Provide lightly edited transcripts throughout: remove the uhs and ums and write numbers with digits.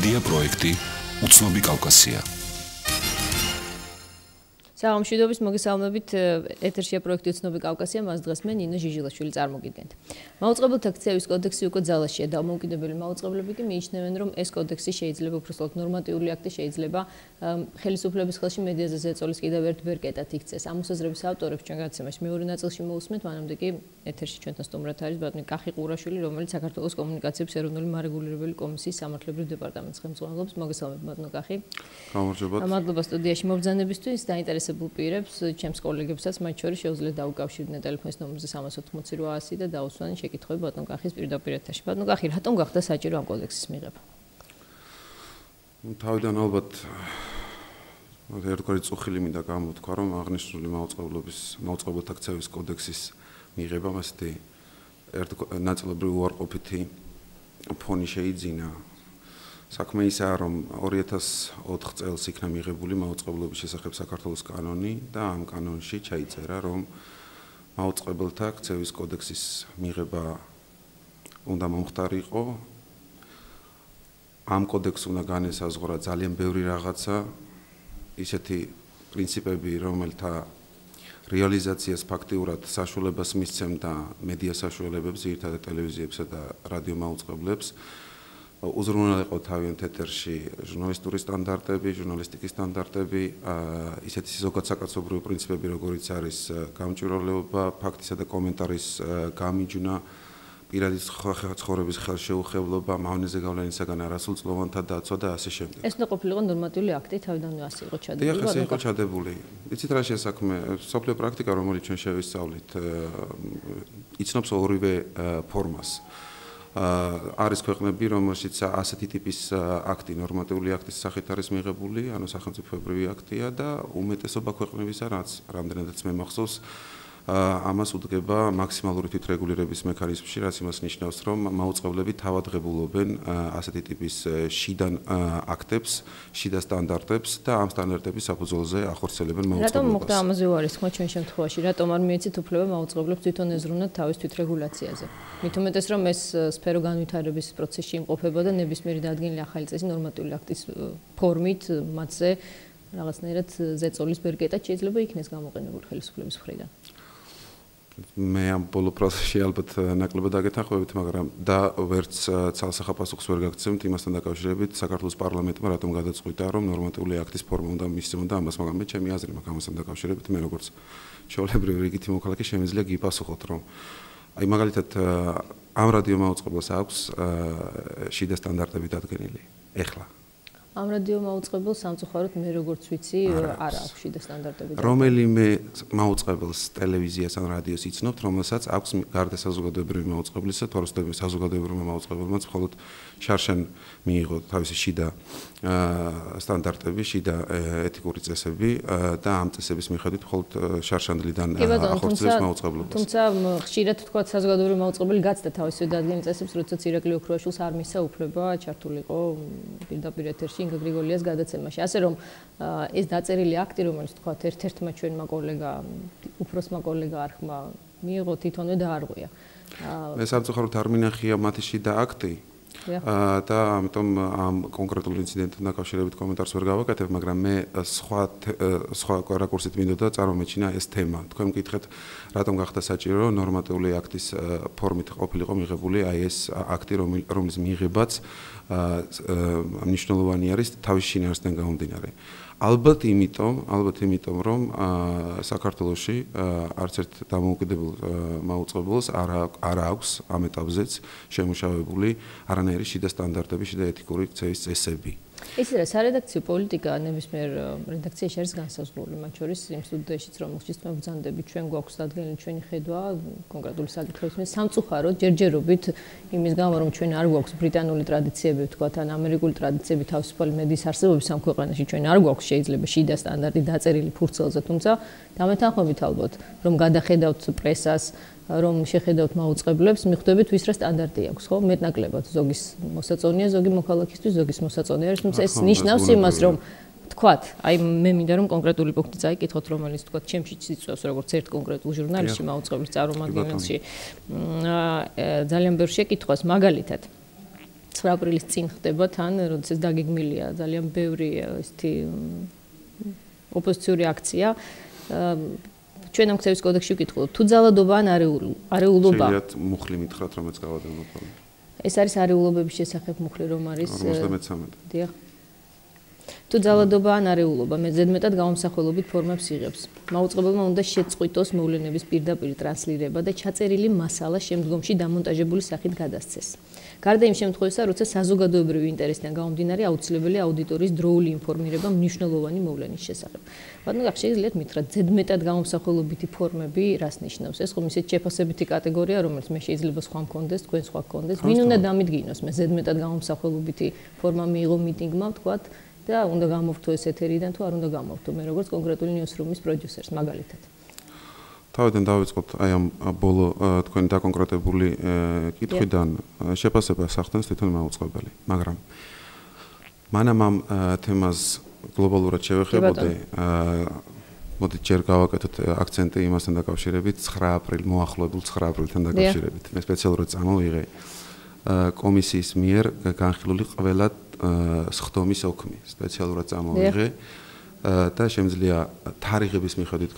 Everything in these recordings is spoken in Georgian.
მედია პროექტი უცნობი კავკასია. Სამშვიდობის მოგესალმებით ეთერშია პროექტი უცნობი კავკასია, მას დღეს მე ნინო ჟიჟილაშვილი წარმოგიდგენთ. მაუწყებელთა ქცევის კოდექსი უკვე ძალაშია და დამოუკიდებელი მაუწყებლები კი მიიჩნევენ, რომ ეს კოდექსი შეიძლება უბრალოდ ნორმატიული აქტი შეიძლება ხელისუფლების ხელში მედიაზე ზეწოლის კიდევ ერთ ბერკეტად იქცეს. ამ მოსაზრების ავტორებს ჩვენ გადაცემაში მეორე ნაწილში მოусმენთ, მანამდე კი ეთერში ჩვენთან სტუმრად არის ბატონი კახი ყურაშვილი, რომელიც საქართველოს კომუნიკაციების ეროვნული მარეგულირებელი კომისიის სამართლებრივ დეპარტამენტს ხელმძღვანელობს. მოგესალმებით ბატონო კახი. გამარჯობათ. მადლობა სტუდიაში მობრძანებისთვის. დაინტერესებულ პირებს, ჩემს კოლეგებსაც, მათ შორის შეუძლიათ დაუკავშირდნენ ტელეფონის ნომერზე 388 და დაუსვან შეკითხვები ბატონ კახის პირდაპირ ეთერში. ბატონ კახი, რატომ გახდა საჭირო ამ კოდექსის მიღება? თავიდან ალბათ ერთგვარი წუხილი მინდა გამოთქვა, რომ აღნიშნული მაუწყებელთა ქცევის კოდექსის მიღება მასეთი ნაწილობრივ უარყოფითი ფონი შეიძინა. საქმე ისაა, რომ 2004 წელს იქნა მიღებული მაუწყებლობის შესახებ საქართველოს კანონი და ამ კანონში ჩაიწერა, რომ მაუწყებელთა ქცევის კოდექსის მიღება უნდა მომხდარიყო. ამ კოდექსს უნდა განესაზღვრა ძალიან ბევრი რაღაცა, ისეთი პრინციპები, რომელთა რეალიზაციას ფაქტიურად საშუალებას მისცემდა მედია საშუალებებს, ძირითადად ტელევიზიებსა და რადიო მაუწყებლებს. უზრუნველყო თავიანთ ეთერში ჟურნალისტური სტანდარტები, ჟურნალისტიკის სტანდარტები, ისეთი ზოგად საკაცობრიო პრინციპები, როგორიც არის გამჭვირვალეობა, ფაქტისა და კომენტარის გამიჯვნა, პირადი ცხოვრების ხელშეუხებლობა, მავნეზე გავლენისაგან არასრულწლოვანთა დაცვა და ასე შემდეგ. ეს უნდა ყოფილიყო ნორმატიული აქტი, თავიდანვე ასე იყო ჩადებული. დიახ, ასე იყო ჩადებული. იცით რა შეასაქმე, სოფლიო პრაქტიკა, რომელიც ჩვენ შევისწავლით, იცნობს ორივე ფორმას. არის ქვეყნები, რომელშიც ასეთი ტიპის აქტი, ნორმატიული აქტის სახით არის მიღებული, ანუ სახელმწიფოებრივი აქტია და უმეტესობა ქვეყნებისა, რაც რამდენადაც მე მახსოვს, ამას უდგება მაქსიმალური თვითრეგულირების მექანიზმში, რაც იმას ნიშნავს, რომ მაუწყებლები თავადღებულობენ ასეთი ტიპის შიდა აქტებს, შიდა სტანდარტებს და ამ სტანდარტების საფუძველზე ახორციელებენ მაუწყებლობას. რატომ მოხდა ამაზე უარესხმა ჩვენ შემთხვევაში? რატომ არ მიეცით უფლება მაუწყებლებს თვითონ ეზრუნათ თავის თვითრეგულაციაზე? მით უმეტეს, რომ ეს სფერო განვითარების პროცესში იმყოფება და ნებისმიერი დადგენილი ახალი წესი ნორმატიული აქტის ფორმით მათზე რაღაცნაირად ზეწოლის ბერკეტად შეიძლება იქნეს გამოყენებული ხელისუფლების მხრიდან. მე ამ ბოლო პროცესში ალბათ ნაკლებად აგეთანხმებით, მაგრამ და ვერც ცალსახა პასუხს ვერ გაგცემთ იმასთან დაკავშირებით, საქართველოს პარლამენტმა რატომ გადაწყვიტა, რომ ნორმატიული აქტის ფორმა უნდა მისცემოდა ამას, მაგრამ მე ჩემი აზრი მაქვს ამასთან დაკავშირებით, მე როგორც ჩვეულებრივი რიგითი მოქალაქე შემიძლია გიპასუხოთ, რომ აი მაგალითად ამ რადიო მაუწყებელს აქვს შიდა სტანდარტები დადგენილი. ეხლა ამ რადიო მაუწყებელს სამწუხაროდ მე როგორც ვიცი, არ აქვს შიდა სტანდარტები. რომელიმე მაუწყებელს ტელევიზიას ან რადიოს იცნობთ, რომელსაც აქვს გარდა საზოგადოებრივი მაუწყებლისა, თორემ საზოგადოებრივი მაუწყებელმაც მხოლოდ შარშან მიიღო თავისი შიდა სტანდარტები, შიდა ეთიკური წესები და ამ წესების მიხედვით მხოლოდ შარშანდლიდან ახორციელებს მაუწყებლობას. თუმცა ხშირად თქვა საზოგადოებრივი მაუწყებელი გაცდა თავისი დადგენილი წესებს, როდესაც ირაკლი ოქროაშვილს არ მისცა უფლება ჩართულიყო პირდაპირ ეთერში ინგა გრიგოლიას გადაცემაში. ასე რომ ეს დაწერილი აქტი, რომელიც თქვა ერთ-ერთმა ჩვენმა კოლეგა, უფროსმა კოლეგა არხმა მიიღო, თვითონვე დაარღვია. მე სამწუხაროდ არ მინახია მათი შიდა აქტი. და ამიტომ ამ კონკრეტულ ინციდენტთან დაკავშირებით კომენტარს ვერ გავაკეთებ, მაგრამ მე სხვა რაკურსით მინდოდა წარმომეჩინა ეს თემა. თქვენ მკითხეთ, რატომ გახდა საჭირო ნორმატიული აქტის ფორმით ყოფილიყო მიღებული აი ეს აქტი, რომლის მიღებაც მნიშვნელოვანი არის თავის შინაარსთან გამომდინარე. ალბათ იმიტომ, რომ საქართველოში არც ერთ დამოუკიდებელ მაუწყებელს არ აქვს ამ ეტაპზეც შემუშავებული არანაირი შიდა სტანდარტები, შიდა ეთიკური ქცევის წესები. ისე რა სარედაქციო პოლიტიკა ნებისმიერ რედაქციაში არის განსაზღვრული, მათ შორის იმ სტუდიაშიც რომელშიც მე ვბრძანდები, ჩვენ გვაქვს დადგენილი ჩვენი ხედვა კონკრეტული საკითხების მე სამწუხაროდ ჯერჯერობით იმის გამო რომ ჩვენ არ გვაქვს ბრიტანული ტრადიციები ვთქვათ ან ამერიკული ტრადიციები თავისუფალი მედიის არსებობის ამ ქვეყანაში ჩვენ არ გვაქვს შეიძლება შიდა სტანდარტი დაწერილი ფურცელზე, თუმცა დამეთანხმებით ალბათ რომ გადახედავთ პრესას რომ შეხედავთ მაუწყებლებს, მიხვდებით ვის რა სტანდარტი აქვს, ხო? მეტნაკლებად ზოგის მოსაწონია, ზოგი მოქალაქისთვის ზოგის მოსაწონია არის, თუმცა ეს ნიშნავს იმას, რომ თქვათ, აი მე მინდა რომ კონკრეტული პუნქტი წაიკითხოთ, რომელიც თქვათ, ჩემში იწვევს როგორც ერთ კონკრეტულ ჟურნალში მაუწყებლის წარმომადგენელში ძალიან ბევრ შეკითხვას, მაგალითად 9 აპრილის წინ ხდება თან, როდესაც დაგეგმილია ძალიან ბევრი ესეთი ოპოზიციური აქცია. ჩვენ ამ ქცევის კოდექსში ვკითხულობთ, თუ ძალადობა ან არეულობა. შეიძლება მუხლი მითხრათ, რომელიც გავადევნოთ. ეს არის არეულობების შესახებ მუხლი რომ არის 53. დიახ. თუ ძალადობა ან არეულობა მე ზედმეტად გამომსახველობით ფორმებს იღებს. მაუწყებელმა უნდა შეწყვიტოს მოვლენების პირდაპირ ტრანსლირება და ჩაწერილი მასალა შემდგომში დამონტაჟებული სახით გადასცეს. გარდა იმ შემთხვევისა, როცა საზოგადოებრივი ინტერესიდან გამომდინარე აუცილებელია აუდიტორიის დროული ინფორმირება მნიშვნელოვანი მოვლენის შესახებ. ბატონო, შეგიძლიათ მითხრათ, ზედმეტად გამომსახველობითი ფორმები რას ნიშნავს? ეს ხომ ისეთ შეფასებითი კატეგორია, რომელიც მე შეიძლება სხვა მქონდეს, თქვენ სხვა გქონდეს. ვინ უნდა დამიდგინოს? მე ზედმეტად გამომსახველობითი ფორმა მიიღო მიტინგმა, ვთქვათ, და უნდა გამოვთო ეს ეთერიდან თუ არ უნდა გამოვთო მე როგორც კონკრეტული ნიუსრუმის პროდიუსერს მაგალითად. თავიდან დავიწყოთ აი ამ ბოლო თქვენი დაკონკრეტებული კითხვიდან შეფასებას ახდენს თვითონ მაუწყებელი, მაგრამ მანამ ამ თემას გლობალურად შევეხებოდე, მოდით ჯერ გავაკეთოთ აქცენტი იმასთან დაკავშირებით 9 აპრილ მოახლოებულ 9 აპრილთან დაკავშირებით. მე სპეციალურად წამოვიღე კომისიის მიერ განხილული ყველა სხდომის ოქმი სპეციალურად წამოვიღე და შემიძლია თარიღების მიხედვით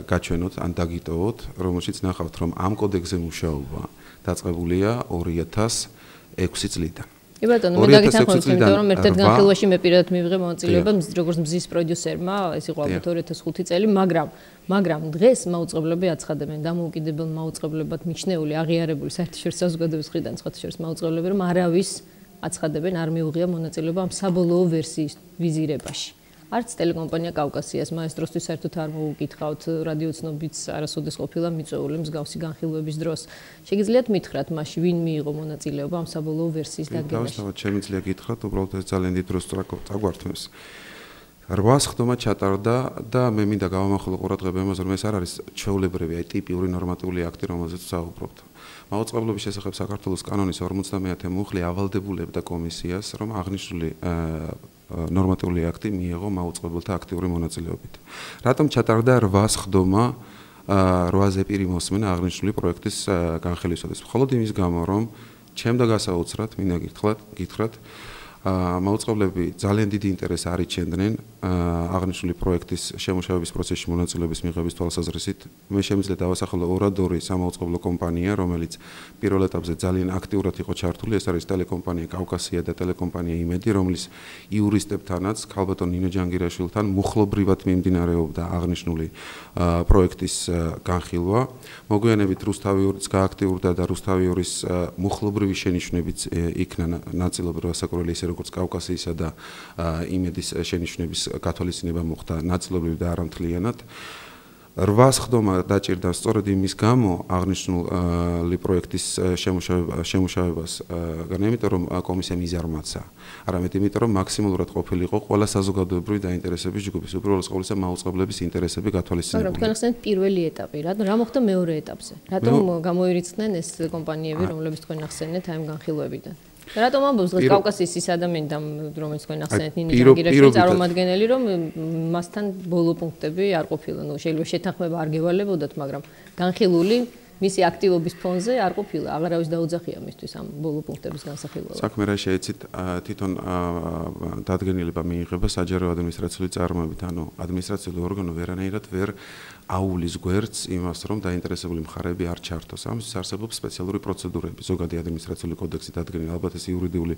გაჩვენოთ ან დაგიტოვოთ, რომელშიც ნახავთ, რომ ამ კოდექსზე მუშაობა დაწყებულია 2006 წლიდან. კი ბატონო, მე დაგითანხმებთ, იმიტომ რომ ერთ-ერთ განხილვაში მე პირადად მივიღე მონაწილეობა როგორც მზის პროდიუსერმა, ეს იყო ალბათ 2005 წელი, მაგრამ დღეს მაუწყებლები აცხადებენ, დამოუკიდებელ მაუწყებლებად მიჩნეული აღიარებული საერთაშორისო საზოგადოების მხრიდან საერთაშორისო მაუწყებლები, რომ არავის აცხადებენ არ მიუღია მონაწილეობა ამ საბოლოო ვერსიის ვიზირებაში. არც ტელეკომპანია კავკასიას მაესტროსთვის საერთოდ არ მოუკითხავთ, რადიოცნობიც არასოდეს ყოფილა მიწვეული მსგავსი განხილვების დროს. შეგიძლიათ მითხრათ, მაშინ ვინ მიიღო მონაწილეობა ამ საბოლოო ვერსიის დადგენაში? დავასწავლოთ, შემიძლია გითხრათ, უბრალოდ ეს ძალიან დიდ დროს წაგვართმევს. 8 სხდომა ჩატარდა და მე მინდა გავამახვილო ყურადღება იმაზე, რომ ეს არ არის ჩვეულებრივი, აი ტიპიური ნორმატიული აქტი, რომელზეც ვსაუბრობთ. მაუწყებლობის შესახებ საქართველოს კანონის 50-ე მუხლი ავალდებულებდა კომისიას, რომ აღნიშნული ნორმატიული აქტი მიიღო მაუწყებელთა აქტიური მონაწილეობით. რატომ ჩატარდა 8 სხდომა 8-ზე პირი მოსმენა აღნიშნული პროექტის განხილვისათვის? მხოლოდ იმის გამო, რომ ჩემ და გასაოცრად მინდა გითხრათ, მაუწყებლები ძალიან დიდი ინტერესს არიჩენდნენ აღნიშნული პროექტის შემუშავების პროცესში მონაწილეობის მიღების თვალსაზრისით. მე შემიძლია დავასახელო ორადორი სამაუწყებლო კომპანია, რომელიც პირველ ეტაპზე ძალიან აქტიურად იყო ჩართული, ეს არის ტელეკომპანია კავკასია და ტელეკომპანია იმედი, რომლის იურისტებთანაც ქალბატონ ნინო ჯანგირაშვილთან მუხლობრივად მიმდინარეობდა აღნიშნული პროექტის განხილვა. მოგვიანებით რუსთავიურიც გააქტიურდა და რუსთავიურის მუხლობრივი შენიშვნებიც იქნა ნაწილობრივ ასაკურველი, ისე როგორც კავკასიისა და იმედის შენიშვნების გათვალისწინება მოხდა ნაწილობრივ და არამთლიანად. 8 სხდომა დაჭირდა სწორედ იმის გამო აღნიშნული პროექტის შემუშავებას, იმიტომ რომ კომისიამ იზარმაცა. არამედ იმიტომ რომ მაქსიმალურად ყოფილიყო ყველა საზოგადოებრივი დაინტერესების ჯგუფის, უპირველეს ყოვლისა მაუწყებლების ინტერესები გათვალისწინებული. მაგრამ თქვენ ახსენეთ პირველი ეტაპი, რა მოხდა მეორე ეტაპზე? რატომ გამოირიცხნენ ეს კომპანიები, რომლებიც თქვენ ახსენეთ აი ამ განხილვებიდან? რატომ ამბობს დღეს კავკასიის ის ადამიანი, რომელიც თქვენ ახსენეთ ნინო ჯანგირაშვილის წარმომადგენელი, რომ მასთან ბოლო პუნქტები არ ყოფილა? ნუ შეიძლება შეთანხმება არ გევალებოდათ, მაგრამ განხილული მისი აქტივობის ფონზე არ ყოფილა, აღარავის დაუძახია მისთვის ამ ბოლო პუნქტების განსახილველად. საქმე რა შეეცით, თვითონ დადგენილება მიიღება საჯარო ადმინისტრაციული წარმოებით, ანუ ადმინისტრაციული ორგანო ვერანაირად ვერ აულის გვერდს იმას, რომ დაინტერესებული მხარეები არ ჩართოს. ამისთვის არსებობს სპეციალური პროცედურები, ზოგადი ადმინისტრაციული კოდექსი დადგენილი, ალბათ ეს იურიდიული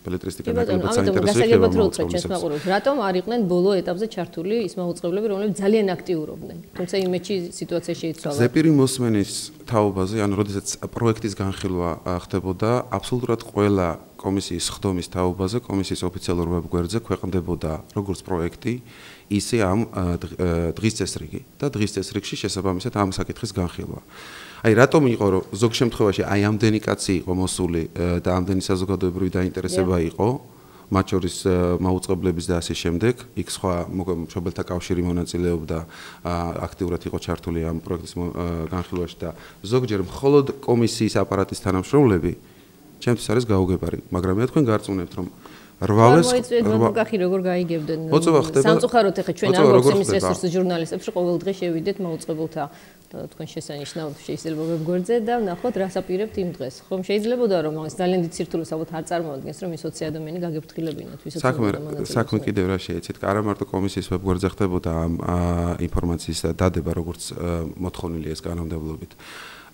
ბელეტრისტიკა ნაკლებად საინტერესო იქნება. რატომ არ იყვნენ ბოლო ეტაპზე ჩართული ის მაუწყებლები, რომლებიც ძალიან აქტიურობდნენ? თუმცა იმედში სიტუაცია შეიცვალა. ზეპირი მოსმენის თაობაზე, ანუ როდესაც პროექტის განხილვა ხდებოდა, აბსოლუტურად ყველა კომისიის სხდომის თაობაზე, კომისიის ოფიციალურ ვებგვერდზე ქვეყნდებოდა როგორც პროექტი, ისე ამ დღის წესრიგი და დღის წესრიგში შესაბამისად ამ საკითხის განხილვა. აი რატომ იყო, რომ ზოგ შემთხვევაში აი ამდენი კაცი იყო მოსული და ამდენი საზოგადოებრივი დაინტერესება იყო, მათ შორის მაუწყებლების და ასე შემდეგ, იქ სხვა მშობელთა კავშირი მონაწილეობდა, აქტიურად იყო ჩართული ამ პროექტის განხილვაში და ზოგჯერ მხოლოდ კომისიის აპარატის თანამშრომლები ჩემთვის არის გაუგებარი, მაგრამ მე თქვენ გარწმუნებთ, რომ 8-ს მოიწვიეთ როგორ გაიგებდნენ სამწუხაროდ ახლა ჩვენ არ გვაქვს იმის რესურსი ჟურნალისტებს რომ ყოველ დღე შევიდეთ მაუწყებელთა თქვენ შესანიშნავ შეიძლება ვებგვერდზე და ვნახოთ რას აპირებთ იმ დღეს. ხომ შეიძლებოდა რომ ეს ძალიან დიდ სირთულეს ალბათ არ წარმოადგენს რომ ის 20 ადამიანი გაგეფრთხილებინათ ვისაც საქმე კიდევ რა შეეცეთ არა მარტო კომისიის ვებგვერდზე ხდებოდა ამ ინფორმაციის დადება როგორც მოთხოვნილია ეს კანონმდებლობით.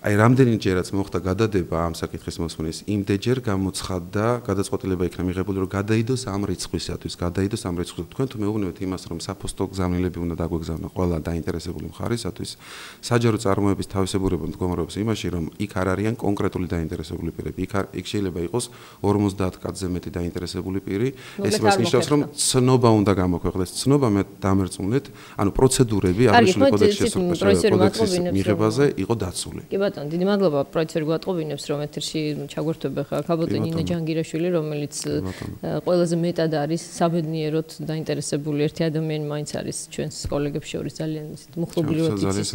აი რამდენჯერაც მოხდა გადადება ამ საკითხის მოსმენის იმდენჯერ გამოცხადდა გადაწყვეტილება იქნა მიღებული რომ გადაიდოს ამ რიცხვისათვის თქვენ თუ მეუბნებით იმას რომ საფოსტო გზავნილები უნდა დაგვეგზავნო ყველა დაინტერესებული მხარისათვის საჯარო წარმოების თავისებურება მდგომარეობს იმაში რომ იქ არ არიან კონკრეტული დაინტერესებული პირები იქ შეიძლება იყოს 50 კაცზე მეტი დაინტერესებული პირი ეს იმას ნიშნავს რომ ცნობა უნდა გამოქვეყნდეს ცნობა მე დამერწმუნეთ ანუ პროცედურები აღნიშნული კოდექსის მიღებაზე იყო დაცული დიდი მადლობა პროექტერ გვატყობინებს რომ ეთერში ჩაგვერთვება ხა ქაბოტი ნინო ჯანგირაშვილი რომელიც ყველაზე მეტად არის საბედნიეროდ დაინტერესებული ერთი ადამიანი მაინც არის ჩვენს კოლეგებს შორის ძალიან მუხლობილივად იცის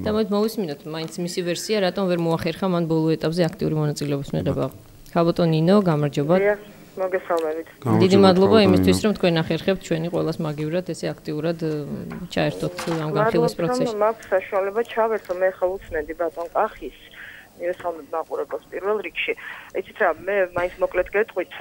და მოვისმინოთ მაინც მისი ვერსია რატომ ვერ მოახერხა მან ბოლო ეტაპზე აქტიური მონაწილეობის მიღება ქაბოტი ნინო გამარჯობა მოგესალმებით დიდი მადლობა იმისთვის რომ თქვენ ახერხებთ ჩვენი ყოველას მაგივრად ესე აქტიურად ჩაერთოთ ამ განხილვის პროცესში მაქვს საშუალება ჩავერთო მე ხა უცნედი ბატონ კახის მივესალმებ მაყურებელს პირველ რიგში იცით რა მე მაინც მოკლედ გეტყვით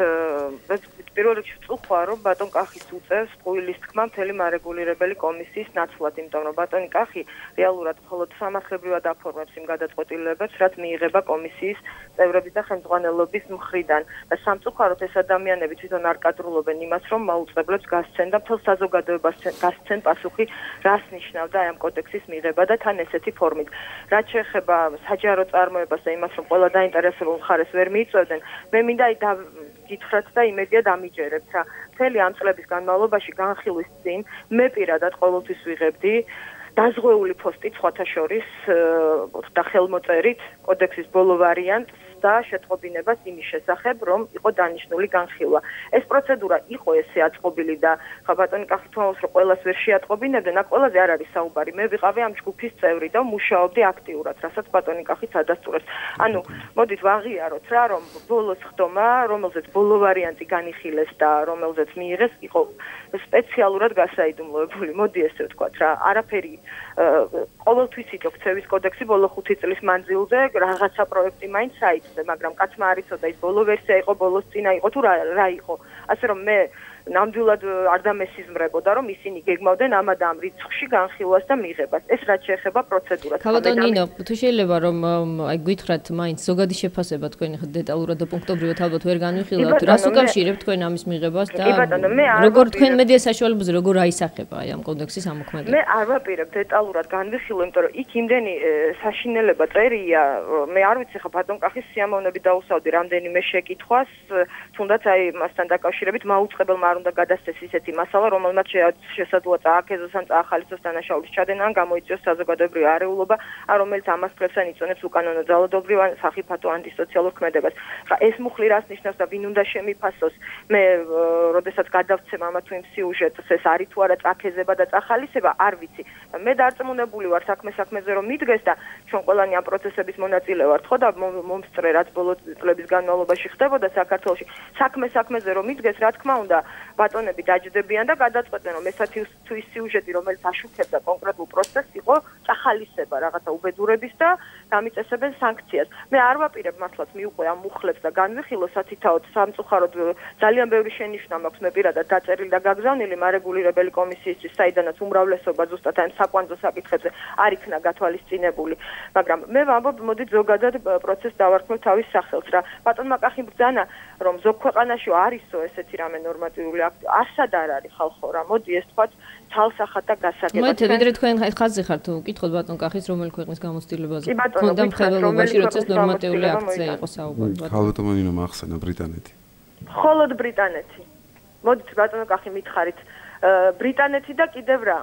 პირველ რიგში ვწუხვა რომ ბატონ კახის უწევს ყუილის თქმა მთელი მარეგულირებელი კომისიის ნაცვლად იმიტომ რომ ბატონი კახი რეალურად მხოლოდ სამართლებრივად აფორმებს იმ გადაწყვეტილებებს რაც მიიღება კომისიის წევრების და ხელმძღვანელობის მხრიდან და სამწუხაროდ ეს ადამიანები თვითონ არ კადრულობენ იმას რომ მაუწყებლებს გასცენ და მთელ საზოგადოებას გასცენ პასუხი რას ნიშნავდა ამ კოდექსის მიღება და თან ესეთი ფორმით რაც შეეხება საჯარო წარმოებას და იმას რომ ყველა დაინტერესებულ მხარეს ვერ მიიწევდნენ მე მინდა გითხრათ და იმედია დამიჯერებთ რა მთელი ამ წლების განმავლობაში განხილვის წინ მე პირადად ყოველთვის ვიღებდი დაზღვეული პოსტი სხვათა შორის და ხელმოწერით კოდექსის ბოლო ვარიანტს და შეტყობინებას იმის შესახებ რომ იყო დანიშნული განხილვა ეს პროცედურა იყო ესე აწყობილი და ხა ბატონი კახი თვალს რომ ყველას ვერ შეატყობინებდნენ აქ ყველაზე არ არის საუბარი მე ვიყავი ამ ჯგუფის წევრი და მუშაობდი აქტიურად რასაც ბატონი კახიც ადასტურებს ანუ მოდით ვაღიაროთ რა რომ ბოლოს ხდომა რომელზეც ბოლო ვარიანტი განიხილეს და რომელზეც მიიღეს იყო სპეციალურად გასაიდუმლოებული მოდი ესე ვთქვათ რა არაფერი ყოველთვის იყო ქცევის კოდექსი ბოლო 5 წლის მანძილზე რაღაცა პროექტი მაინც საიტზე მაგრამ კაცმა არ იცოდა ის ბოლო ვერსია იყო ბოლოს წინა იყო თუ რა იყო ასე რომ მე ნამდვილად არ დამესიზმრებოდა რომ ისინი გეგმავდნენ ამ და ამ რიცხვში განხილვას და მიღებას ეს რაც შეეხება პროცედურას ქაბატონ ნინო თუ შეიძლება რომ აი გითხრათ მაინც ზოგადი შეფასება თქვენ დეტალურად და პუნქტობრივად ალბათ ვერ განვიხილავთ რას უკავშირებთ თქვენ ამის მიღებას და როგორ თქვენ მედია საშუალებებზე როგორ აისახება აი ამ კოდექსის ამოქმედება მე არ ვაპირებ დეტალურად განვიხილო იმიტომ რომ იქ იმდენი საშინელება წერია მე არ ვიცი ხა ბატონ კახის სიამოვნებით დაუსავდი რამდენიმე შეკითხვას თუნდაც აი მასთან დაკავშირებით მაუწყებელმა უნდა გადასცეს ისეთი მასალა, რომელმაც შესაძლოა წააქეზოს ან წაახალისოს დანაშაულის ჩადენა ან გამოიწვიოს საზოგადოებრივი არეულობა, ან რომელიც ამას წლებს ან იწონებს უკანონო ძალადობრივ ან სახიფათო ანტისოციალურ ქმედებას. ხა ეს მუხლი რას ნიშნავს და ვინ უნდა შემიფასოს? მე როდესაც გადავცემ ამა თუ იმ სიუჟეტს, ეს არის თუ არა წააქეზება და წახალისება, არ ვიცი. მე დარწმუნებული ვარ საქმეზე რომ მიდგეს და ჩვენ ყველანი ამ პროცესების მონაწილე ვართ, ხო და მომსწრე რაც ბოლო წლების განმავლობაში ხდებოდა საქართველოში, საქმეზე რომ მიდგეს, რა თქმა უნდა ბატონები დაჯდებიან და გადაწყვეტენ რომ ესეთი თუ ის სიუჟეტი რომელიც აშუქებდა კონკრეტულ პროცესს იყო წახალისება რაღაცა უბედურების და დამიწესებენ სანქციას. მე არ ვაპირებ მართლაც მიუყვე ამ მუხლებს და განვიხილო სათითაოდ სამწუხაროდ ძალიან ბევრი შენიშვნა მაქვს მე პირადად დაწერილი და გაგზავნილი მარეგულირებელი კომისიისთვის საიდანაც უმრავლესობა ზუსტად ამ საკვანძო საკითხებზე არ იქნა გათვალისწინებული. მაგრამ მე ვამბობ მოდი ზოგადად პროცესს დავარქმევ თავის სახელს რა. ბატონმა კახი ბრძანა რომ ზოგ ქვეყანაში არისო ესეთი რამე ნორმატიული აქტი არსად არ არის ხალხო რა მოდი ეს თქვა თალსახად და გასაგებად მოიეთ ვიდრე თქვენ ხაზზე ხართ უკითხოთ ბატონ კახის რომელი ქვეყნის გამოცდილებაზე თქონდა მხედველობაში როცა ნორმატიული აქტზე იყო საუბარი ქალბატონო ნინო მახსენა ბრიტანეთი მხოლოდ ბრიტანეთი მოდით ბატონო კახი მითხარით ბრიტანეთი და კიდევ რა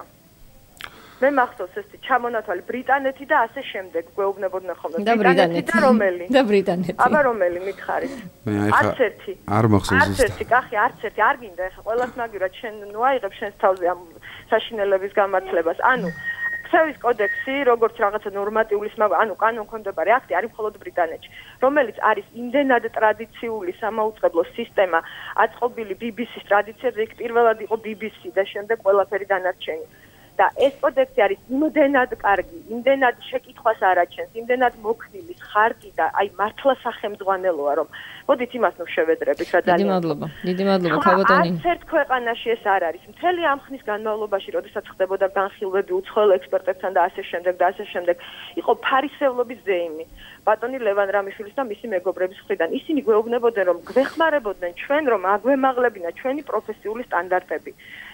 მე მახსოვს ეს ჩამონათვალი ბრიტანეთი და ასე შემდეგ გვეუბნებოდნენ ხოლმე ბრიტანეთი და რომელი და ბრიტანეთი აბა რომელი მითხარით არც ერთი არ მახსოვს არც ერთი კახი არც ერთი არ გინდა ეხლა ყველას მაგივრად შენ ნუ აიღებ შენს თავზე ამ საშინელების გამართლებას ანუ ქცევის კოდექსი, როგორც რაღაცა ნორმატიული ანუ კანონქვემდებარე აქტი არის მხოლოდ ბრიტანეთში, რომელიც არის იმდენად ტრადიციული სამაუწყებლო სისტემა, აწყობილი BBC-ის ტრადიციებზე, იქ პირველად იყო BBC და შემდეგ ყველაფერი დანარჩენი. და ეს კოდექსი არის იმდენად კარგი, იმდენად შეკითხვას არ აჩენს, იმდენად მოქნილი, ხარკი და აი მართლა სახელმძღვანელოა, რომ მოდით იმას ნუ შევედრებით რა ძალიან. დიდი მადლობა, ქალბატონი. არც ერთ ქვეყანაში ეს არ არის. მთელი ამ ხნის განმავლობაში, როდესაც ხდებოდა განხილვები უცხოელ ექსპერტებთან და ასე შემდეგ, იყო ფარისევლობის ზეიმი. ბატონი ლევან რამიშვილის და მისი მეგობრების მხრიდან. ისინი გვეუბნებოდნენ, რომ გვეხმარებოდნენ ჩვენ, რომ აგვემაღლებინა ჩვენი პროფესიული სტანდარტები.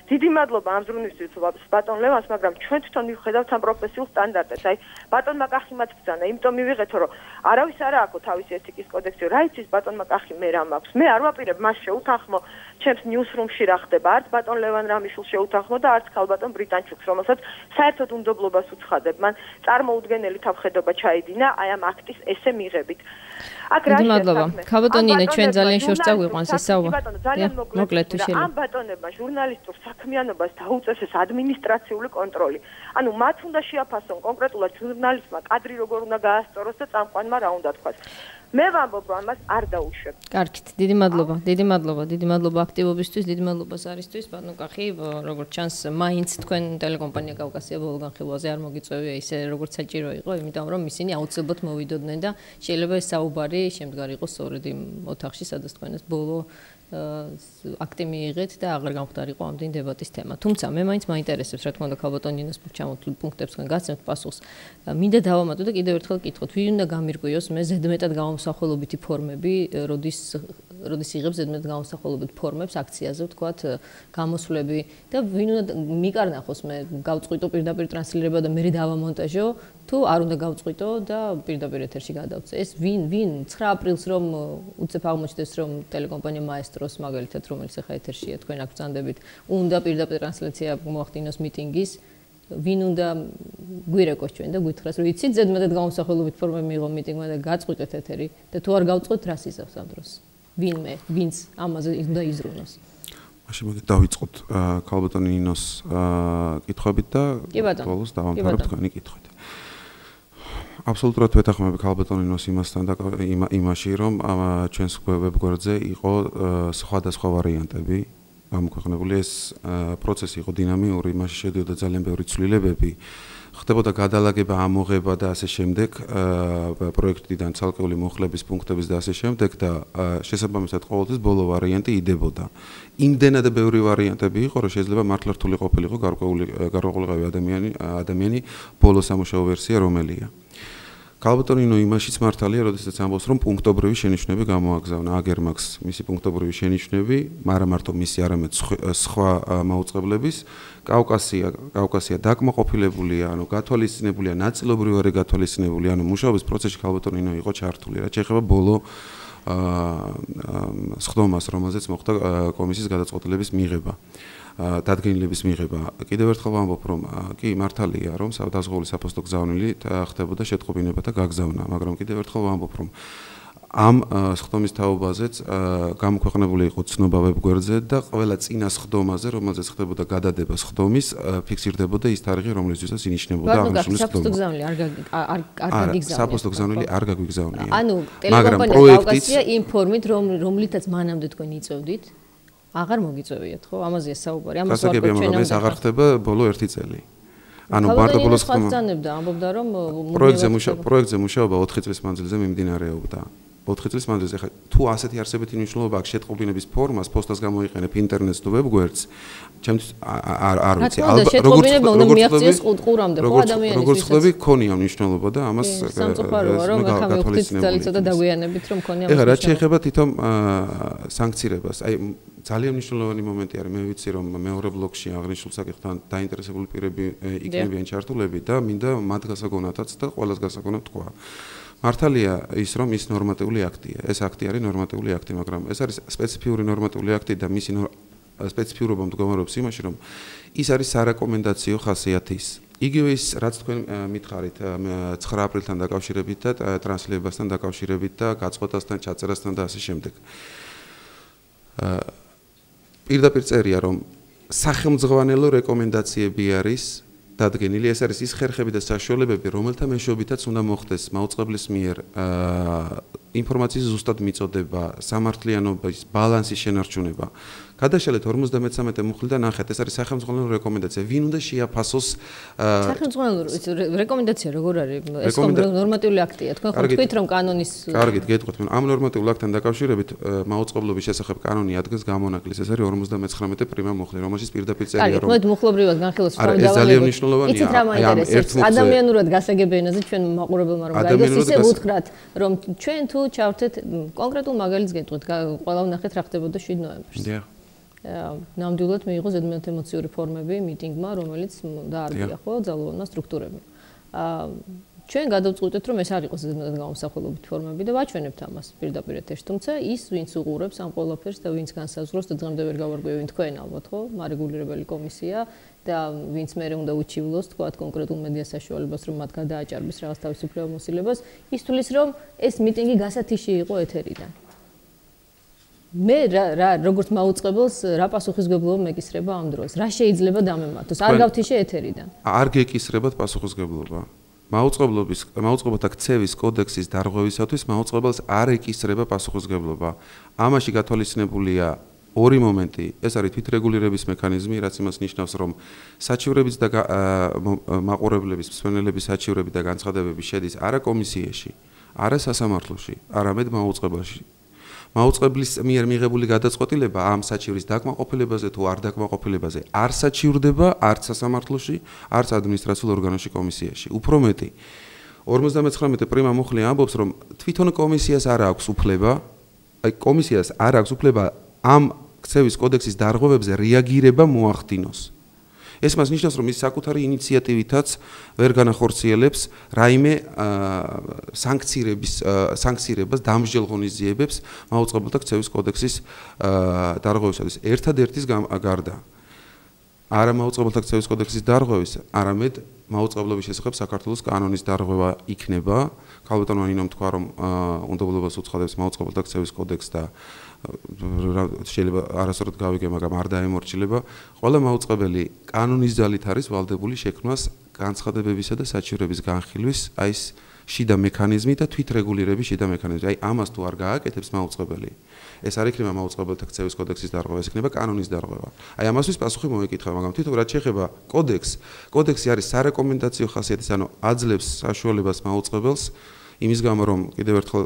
დიდი მადლობა ამ ზრუნვისთვის ბატონ ლევანს, მაგრამ ჩვენ თვითონ მივხედავთ ამ პროფესიულ სტანდარტებს. აი ბატონმა კახიმაც ბრძანა, იმიტომ მივიღეთო, რომ არავის არა აქვს თავისი ეთიკის კოდექსი. რა იცის ბატონმა კახი მე რა მაქვს? მე არ ვაპირებ მას შეუთანხმო ჩემს ნიუსრუმში რა ხდება. არც ბატონ ლევან რამიშვილს შეუთანხმო და არც ქალბატონ ბრიტანჩუკს, რომელსაც საერთოდ უნდობლობას უცხადებ. მან წარმოუდგენელი თავხედობა ჩაიდინა აი ამ აქტის ესე მიღებით. აქ რა მადლობა. ქალბატონი ნინო ჩვენ ძალიან შორს წაგვიყვანს ეს საუბარი. ძალიან მოკლედ შეიძლება. ამ ბატონებმა ჟურნალისტურ საქმიანობას დაუწესეს ადმინისტრაციული კონტროლი. ანუ მათ უნდა შეაფასონ კონკრეტულად ჟურნალისტმა კადრი როგორ უნდა გაასწოროს და წამყვანმა რა უნდა თქვას. მე ვამბობ, რომ ამას არ დაუშვებ. კარგით, დიდი მადლობა აქტივობისთვის, დიდი მადლობა ზარისთვის, ბატონ კახი, როგორც ჩანს, მაინც თქვენ ტელეკომპანია კავკასია ბოლო განხილვაზე არ მოგიწევია ისე როგორც საჭირო იყო, იმიტომ რომ ისინი აუცილებლად მოვიდოდნენ და შეიძლება ეს საუბარი შემდგარი იყოს სწორედ იმ ოთახში, სადაც თქვენ ეს ბოლო აქტი მიიღეთ და აღარ გამხდარიყო ამდენი დებატის თემა. თუმცა მე მაინც მაინტერესებს, რა თქმა უნდა, ქალბატონ ნინოს ჩამოთვლილ პუნქტებსგან გაცემთ პასუხს. მინდა დავამატო და კიდევ ერთხელ კითხოთ, ვინ უნდა გამირკვიოს მე ზედმეტად გამომსახველობითი ფორმები, როდის იღებს ზედმეტად გამომსახველობით ფორმებს აქციაზე, ვთქვათ, გამოსვლები და ვინ უნდა მიკარნახოს მე გავწყვიტო პირდაპირ ტრანსლირება და მე დავამონტაჟო, თუ არ უნდა გავწყვიტო და პირდაპირ ეთერში გადავწე. ეს ვინ 9 აპრილს რომ უცებ აღმოჩნდეს რომ ტელეკომპანია მაესტროს მაგალითად რომელიც ახლა ეთერშია თქვენ აქ ბრძანდებით, უნდა პირდაპირ ტრანსლაცია მოახდინოს მიტინგის, ვინ უნდა გვირეკოს ჩვენ და გითხრას რომ იცით ზედმეტად გამოსახველობით ფორმები მიიღო მიტინგმა და გაწყვიტეთ ეთერი და თუ არ გავწყვეტ რას იზავს ამ დროს. ვინმე, ვინც ამაზე უნდა იზრუნოს. მაშინ მოგეთ დავიწყოთ ქალბატონ ნინოს კითხვებით და ბოლოს დავამთავრებთ თქვენი კითხვით. აბსოლუტურად ვეთანხმები ქალბატონ ნინოს იმაში, რომ ჩვენს ვებგვერდზე იყო სხვადასხვა ვარიანტები გამოქვეყნებული. ეს პროცესი იყო დინამიური, მასში შედიოდა ძალიან ბევრი ცვლილებები. ხდებოდა გადალაგება, ამოღება და ასე შემდეგ, პროექტიდან ცალკეული მოხლების პუნქტების და ასე შემდეგ და შესაბამისად ყოველთვის ბოლო ვარიანტი იდებოდა. იმდენად ბევრი ვარიანტები იყო, რომ შეიძლება მართლა რთული ყოფილიყო გარკვეულიყავი ადამიანი ბოლო სამუშაო ვერსია რომელია. ქალბატონ ნინო იმაშიც მართალია, როდესაც ამბობს, რომ პუნქტობრივი შენიშვნები გამოაგზავნა, აგერ მაქვს მისი პუნქტობრივი შენიშვნები, მაგრამ მარტო მისი არამედ სხვა მაუწყებლების. კავკასია დაკმაყოფილებულია, ანუ გათვალისწინებულია, ნაწილობრივად გათვალისწინებული, ანუ მუშაობის პროცესში ქალბატონ ნინო იყო ჩართული, რაც შეეხება ბოლო სხდომას, რომელზეც მოხდა კომისიის გადაწყვეტილების მიღება. დადგენილების მიღება. კიდევ ერთხელ ვამბობ, რომ კი მართალია, რომ დაზღვეული საფოსტო გზავნილი ხდებოდა შეტყობინებათა გაგზავნა, მაგრამ კიდევ ერთხელ ვამბობ, რომ ამ სხდომის თაობაზეც გამოქვეყნებული იყო ცნობა ვებგვერდზე და ყველა წინა სხდომაზე, რომელზეც ხდებოდა გადადება სხდომის, ფიქსირდებოდა ის თარიღი, რომლისთვისაც ინიშნებოდა აღნიშნული სხდომა. საფოსტო გზავნილი არ გაგიგზავნია. საფოსტო გზავნილი არ გაგვიგზავნია. ანუ ტელეკომპანია კავკასია იმ ფორმით, რომლითაც მანამდე თქვენ იწევდით, აღარ მოგიწევიათ, ხო? ამაზეა საუბარი. ამას ვარ თქვენ ჩვენ ეს აღარ ხდება ბოლო 1 წელი. ანუ მარტო ბოლო სხდომა. ამბობდა რომ პროექტზე მუშაობა 4 წლის მანძილზე მიმდინარეობდა. 4 წლის მანძილზე ხა თუ ასეთი არსებითი მნიშვნელობა აქვს შეტყობინების ფორმას, პოსტას გამოიყენებ ინტერნეტს თუ ვებგვერდს, ჩემთვის არ ვიცი, ალბათ შეტყობინება უნდა მიაღწიოს ყურამდე, ხო ადამიანის როგორც ხდები, ქონია მნიშვნელობა და ამას სამწუხაროა რომ ახლა მე 5 წელი ცოტა დაგვიანებით რომ ქონია ამას. ეხლა რაც შეეხება თვითონ სანქცირებას, აი ძალიან მნიშვნელოვანი მომენტი არის, მე ვიცი რომ მეორე ბლოკში აღნიშნულ საკითხთან დაინტერესებული პირები იქნებიან ჩართულები და მინდა მათ გასაგონათაც და ყველას გასაგონად თქვა. მართალია ის რომ ის ნორმატიული აქტია. ეს აქტი არის ნორმატიული აქტი, მაგრამ ეს არის სპეციფიური ნორმატიული აქტი და მისი სპეციფიურობა მდგომარეობს იმაში, რომ ის არის სარეკომენდაციო ხასიათის. იგივე ის, რაც თქვენ მითხარით 9 აპრილთან დაკავშირებით და ტრანსლირებასთან დაკავშირებით და გაწყვეტასთან, ჩაწერასთან და ასე შემდეგ. პირდაპირ წერია, რომ სახელმძღვანელო რეკომენდაციები არის დადგენილი, ეს არის ის ხერხები და საშუალებები, რომელთა მეშვეობითაც უნდა მოხდეს მაუწყებლის მიერ ინფორმაციის ზუსტად მიწოდება, სამართლიანობის ბალანსის შენარჩუნება. გადაშალეთ 53 მუხლიდან ნახეთ, ეს არის სახელმწიფო რეკომენდაცია. ვინ უნდა შეაფასოს სახელმწიფო რეკომენდაცია როგორ არის? ეს ნორმატიული აქტია. თქვენ ხო თქვით რომ კანონის კარგით, გეტყვით, ამ ნორმატიულ აქტთან დაკავშირებით მაუწყებლობის შესახებ კანონი ადგენს გამონაკლისს. ეს არის 59 პრიმა მუხლი, რომელშიც პირდაპირ წერია რომ მოხლობრივად განხილავს რომ ეს ძალიან მნიშვნელოვანია. იცით რა მაინტერესებს? ადამიანურად გასაგები ენაზე ჩვენ მაყურებელმა რომ გაიგოს, ისე უთხრათ რომ ჩვენ თუ ჩავთეთ კონკრეტულ მაგალითს გეტყვით, ყველა ვნახეთ რა ხდებოდა 7 ნოემბერს. დიახ. ნამდვილად მიიღო ზედმეტ ემოციური ფორმები მიტინგმა, რომელიც დაარბია ხო ძალოვანმა სტრუქტურებმა. ჩვენ გადავწყვიტეთ, რომ ეს არ იყოს ზედმეტ გამოსახულობითი ფორმები და ვაჩვენებთ ამას პირდაპირ ეთერში. თუმცა ის, ვინც უყურებს ამ ყველაფერს და ვინც განსაზღვროს და დღემდე ვერ გავარკვევენ თქვენ ალბათ ხო, მარეგულირებელი კომისია და ვინც მე უნდა უჩივლოს თქვა კონკრეტულ მედია საშუალებას, რომ მათ გადააჭარბის რაღაც თავისუფლება მოსილებას, ის თulis რომ ეს მიტინგი გასათიში იყო ეთერიდან. მე როგორც მაუწყებელს რა პასუხისგებლობა მეკისრება ამ დროს? რა შეიძლება დამემართოს? არ გავთიშე ეთერიდან. არ გეკისრებათ პასუხისგებლობა. მაუწყებელთა ქცევის კოდექსის დარღვევისათვის მაუწყებელს არ ეკისრება პასუხისგებლობა. ამაში გათვალისწინებულია ორი მომენტი. ეს არის თვითრეგულირების მექანიზმი, რაც იმას ნიშნავს, რომ საჩივრების და მაყურებლების, მსმენელების საჩივრები და განცხადებები შედის არა კომისიაში, არა სასამართლოში, არამედ მაუწყებელში. მაუწყებლის მიერ მიღებული გადაწყვეტილება ამ საჩივრის დაკმაყოფილებაზე თუ არ დაკმაყოფილებაზე არ საჩივრდება არც სასამართლოში, არც ადმინისტრაციულ ორგანოში კომისიაში. უფრო მეტი, 59 პრიმა მუხლი ამბობს, რომ თვითონ კომისიას არ აქვს უფლება, კომისიას არ აქვს უფლება ამ ქცევის კოდექსის დარღვევებზე რეაგირება მოახდინოს. ეს მას ნიშნავს, რომ ის საკუთარი ინიციატივითაც ვერ განახორციელებს რაიმე სანქცირებას, დამსჯელ ღონისძიებებს მაუწყებელთა ქცევის კოდექსის დარღვევისათვის. ერთადერთის გარდა არა მაუწყებელთა ქცევის კოდექსის დარღვევის, არამედ მაუწყებლობის შესახებ საქართველოს კანონის დარღვევა იქნება. ქალბატონმა ნინომ თქვა, რომ უნდობლობას უცხადებს მაუწყებელთა ქცევის კოდექსს და შეიძლება არასწორად გავიგე, მაგრამ არ დაემორჩილება. ყველა მაუწყებელი კანონის ძალით არის ვალდებული შექმნას განცხადებებისა და საჩივრების განხილვის, აი ეს შიდა მექანიზმი და თვითრეგულირების შიდა მექანიზმი. აი ამას თუ არ გააკეთებს მაუწყებელი, ეს არ იქნება მაუწყებელთა ქცევის კოდექსის დარღვევა, ეს იქნება კანონის დარღვევა. აი ამასთვის პასუხი მოეკითხა, მაგრამ თვითონ რაც შეეხება კოდექსი არის სარეკომენდაციო ხასიათის, ანუ აძლევს საშუალებას მაუწყებელს იმის გამო რომ კიდევ ერთხელ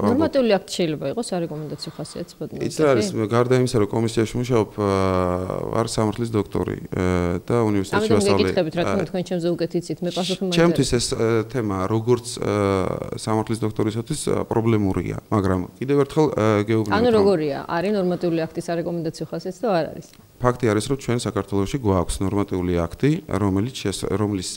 ნორმატიული აქტი შეიძლება იყოს სარეკომენდაციო ხასიათის ბატონო. ის არის გარდა იმისა რომ კომისიაში მუშაობ ვარ სამართლის დოქტორი და უნივერსიტეტში ვასწავლე. ამიტომ გეკითხებით რა თქმა თქვენ ჩემზე უკეთ იცით მე პასუხი მაინტერესებს. ჩემთვის ეს თემა როგორც სამართლის დოქტორისათვის პრობლემურია, მაგრამ კიდევ ერთხელ გეუბნებით. ანუ როგორია? არის ნორმატიული აქტის სარეკომენდაციო ხასიათი და არ არის? ფაქტი არის რომ ჩვენ საქართველოში გვაქვს ნორმატიული აქტი, რომლის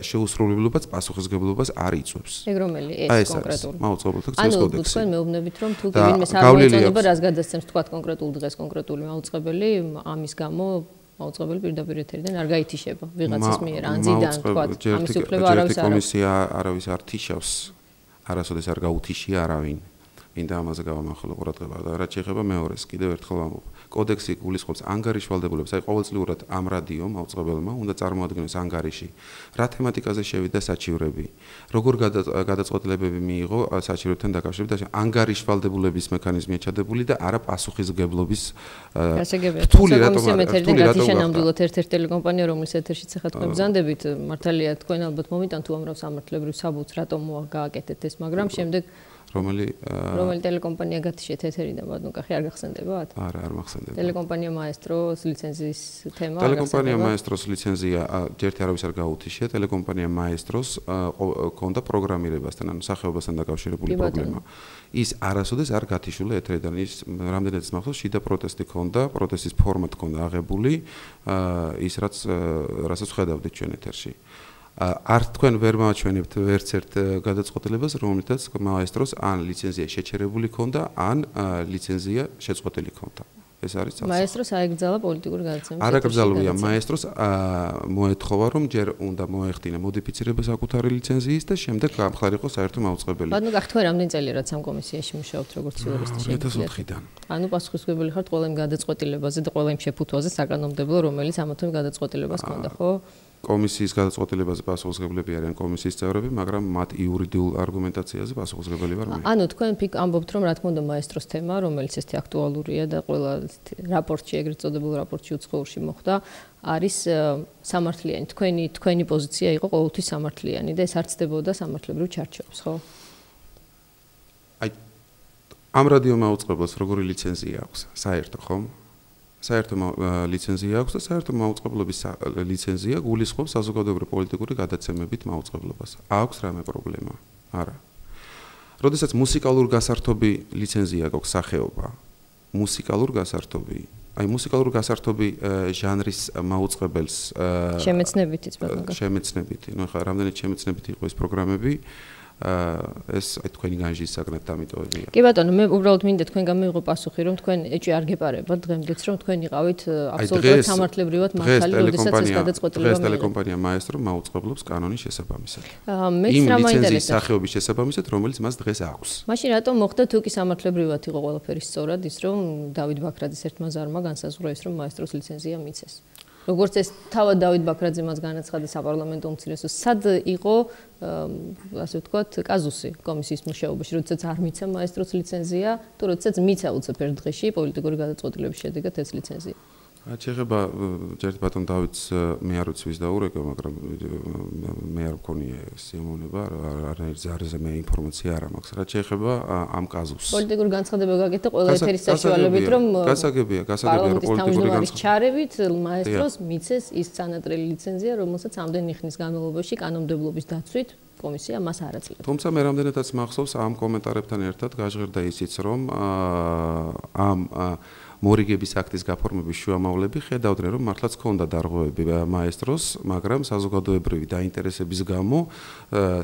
შეუსრულებლობაც პასუხისგებლობას არ იწვევს. ეგ რომელი ეს კონკრეტული? მაუწყებელთა ქცევის კოდექსი. ანუ თქვენ მეუბნებით რომ თუ ვინმე საერთოდ რას გადასცემს თქვა კონკრეტულ დღეს კონკრეტული მაუწყებელი, ამის გამო მაუწყებელი პირდაპირ ეთერიდან არ გაითიშება ვიღაცის მიერ, ანძიდან თქვა ამის უფლება არავის არ აქვს. კომისია არავის არ თიშავს, არასოდეს არ გაუთიშია არავინ. მინდა ამაზე გავამახვილო ყურადღება და რაც შეეხება მეორეს, კიდევ ერთხელ ვამბობ. კოდექსი გულისხმობს ანგარიშვალდებულებას, აი ყოველწლიურად ამ რადიო მაუწყებელმა უნდა წარმოადგინოს ანგარიში, რა თემატიკაზე შევიდა საჩივრები, როგორ გადაწყვეტილებები მიიღო საჩივრებთან დაკავშირებით და ანგარიშვალდებულების მექანიზმია ჩადებული და არა პასუხისმგებლობის რთული რატომ ნამდვილად ერთ-ერთი ტელეკომპანია, რომლის ეთერშიც ახლა თქვენ ბრძანდებით, მართალია თქვენ ალბათ მომიტან თუ ამრავ სამართლებრივ საბუთს რატომ გააკეთეთ ეს, მაგრამ შემდეგ რომელი ტელეკომპანია გათიშეთ ეთერიდან ბატონკახი არ გახსენდებათ? არა, არ მახსენდება. ტელეკომპანია მაესტროს ლიცენზიის თემა ტელეკომპანია მაესტროს ლიცენზია ჯერთ არავის არ გაუთიშია, ტელეკომპანია მაესტროს ქონდა პროგრამირებასთან, ანუ სახეობასთან დაკავშირებული პრობლემა. ის არასოდეს არ გათიშულა ეთერიდან, ის რამდენადაც მახსოვს, შიდა პროტესტი ქონდა, პროტესტის ფორმა ქონდა აღებული, ის რასაც ხედავდით ჩვენ ეთერში. არ თქვენ ვერ მაჩვენებთ ვერც ერთ გადაწყვეტილებას, რომელთაც მაესტროს ან ლიცენზია შეჩერებული ქონდა, ან ლიცენზია შეწყვეტილი ქონდა. ეს არის ცალკე. მაესტროს აეგზალა პოლიტიკური გადაცემის. არ აკრძალულია მაესტროს, მოეთხოვა რომ ჯერ უნდა მოეხდინა მოდიფიცირება საკუთარი ლიცენზიის და შემდეგ გამხდარიყო საერთო მაუწყებელი. ბატონო, გახთქვენ რამდენი წელი რაც ამ კომისიაში მუშაობთ როგორც იურისტი შეიძლება? 2004-დან. ანუ პასუხისმგებელი ხართ ყველა იმ გადაწყვეტილებაზე და ყველა იმ შეფუთვაზე საკანონმდებლო, რომელიც ამათო გადაწყვეტილებას ქონდა, ხო? კომისიის გადაწყვეტილებაზე პასუხისმგებლები არიან კომისიის წევრები, მაგრამ მათ იურიდიულ არგუმენტაციაზე პასუხისმგებელი ვარ მე. ანუ თქვენ ამბობთ, რომ რა თქმა უნდა მაესტროს თემა, რომელიც ესეთი აქტუალურია და ყველა რაპორტში, ეგრეთ წოდებულ რაპორტში უცხოურში მოხდა, არის სამართლიანი. თქვენი პოზიცია იყო ყოველთვის სამართლიანი და ეს არ ცდებოდა სამართლებრივ ჩარჩოებს, ხო? აი ამ რადიო მაუწყებლოს როგორი ლიცენზია აქვს? საერთო, ხო? საერთო ლიცენზია აქვს და საერთო მაუწყებლობის ლიცენზია გულისხმობს საზოგადოებრივი პოლიტიკური გადაცემებით მაუწყებლობას. აქვს რამე პრობლემა? არა. როდესაც მუსიკალურ გასართობი ლიცენზია გაქვს სახეობა, მუსიკალურ გასართობი, აი მუსიკალურ გასართობი ჟანრის მაუწყებელს შემეცნებითიც ბატონო. შემეცნებითი. ნუ ხა რამდენად შემეცნებითი იყო ეს პროგრამები ეს აი თქვენი განჯის საგნად დამიტოვებია. კი ბატონო, მე უბრალოდ მინდა თქვენ გამიღო პასუხი, რომ თქვენ ეჭვი არ გეპარებათ დღემდეც, რომ თქვენ იყავით აბსოლუტურად სამართლებრივად მართალი, როდესაც ეს გადაწყვეტილება დღეს ტელეკომპანია მაესტრო მაუწყებლობს კანონის შესაბამისად. მეც რა ლიცენზიის მაინტერესებს სახეობის შესაბამისად, რომელიც მას დღეს აქვს. მაშინ რატომ მოხდა თუ კი სამართლებრივად იყო ყველაფერი სწორად ის, რომ დავით ბაქრაძის ერთმა ზარმა განსაზღვრა ის, რომ მაესტროს ლიცენზია მიცეს. როგორც ეს თავად დავით ბაქრაძე მას განაცხადა საპარლამენტო უმცირესოს, სად იყო ასე ვთქვათ, კაზუსი კომისიის მუშაობაში, როდესაც არ მიცა მაესტროს ლიცენზია, თუ როდესაც მიცა უცებ ერთ დღეში პოლიტიკური გადაწყვეტილების შედეგად ეს ლიცენზია. შეიძლება ჯერ ბატონ დავითს მე არ ვიცი ვის დაურეკა, მაგრამ მე არ მქონია სიამოვნება, არანაირ ზარზე მე ინფორმაცია არ მაქვს. რაც შეიძლება ამ კაზუსს. პოლიტიკური განცხადება გაკეთდა ყველა ეთერის საშუალებით, რომ გასაგებია პოლიტიკური განცხადების ჩარევით მაესტროს მიცეს ის სანატრელი ლიცენზია, რომელსაც ამდენი ხნის განმავლობაში კანონმდებლობის დაცვით კომისია მას არ აძლევს. თუმცა მე რამდენადაც მახსოვს ამ კომენტარებთან ერთად გაჟღერდა ისიც, რომ ამ მორიგების აქტის გაფორმების შუამავლები ხედავდნენ, რომ მართლაც ჰქონდა დარღვევები მაესტროს, მაგრამ საზოგადოებრივი დაინტერესების გამო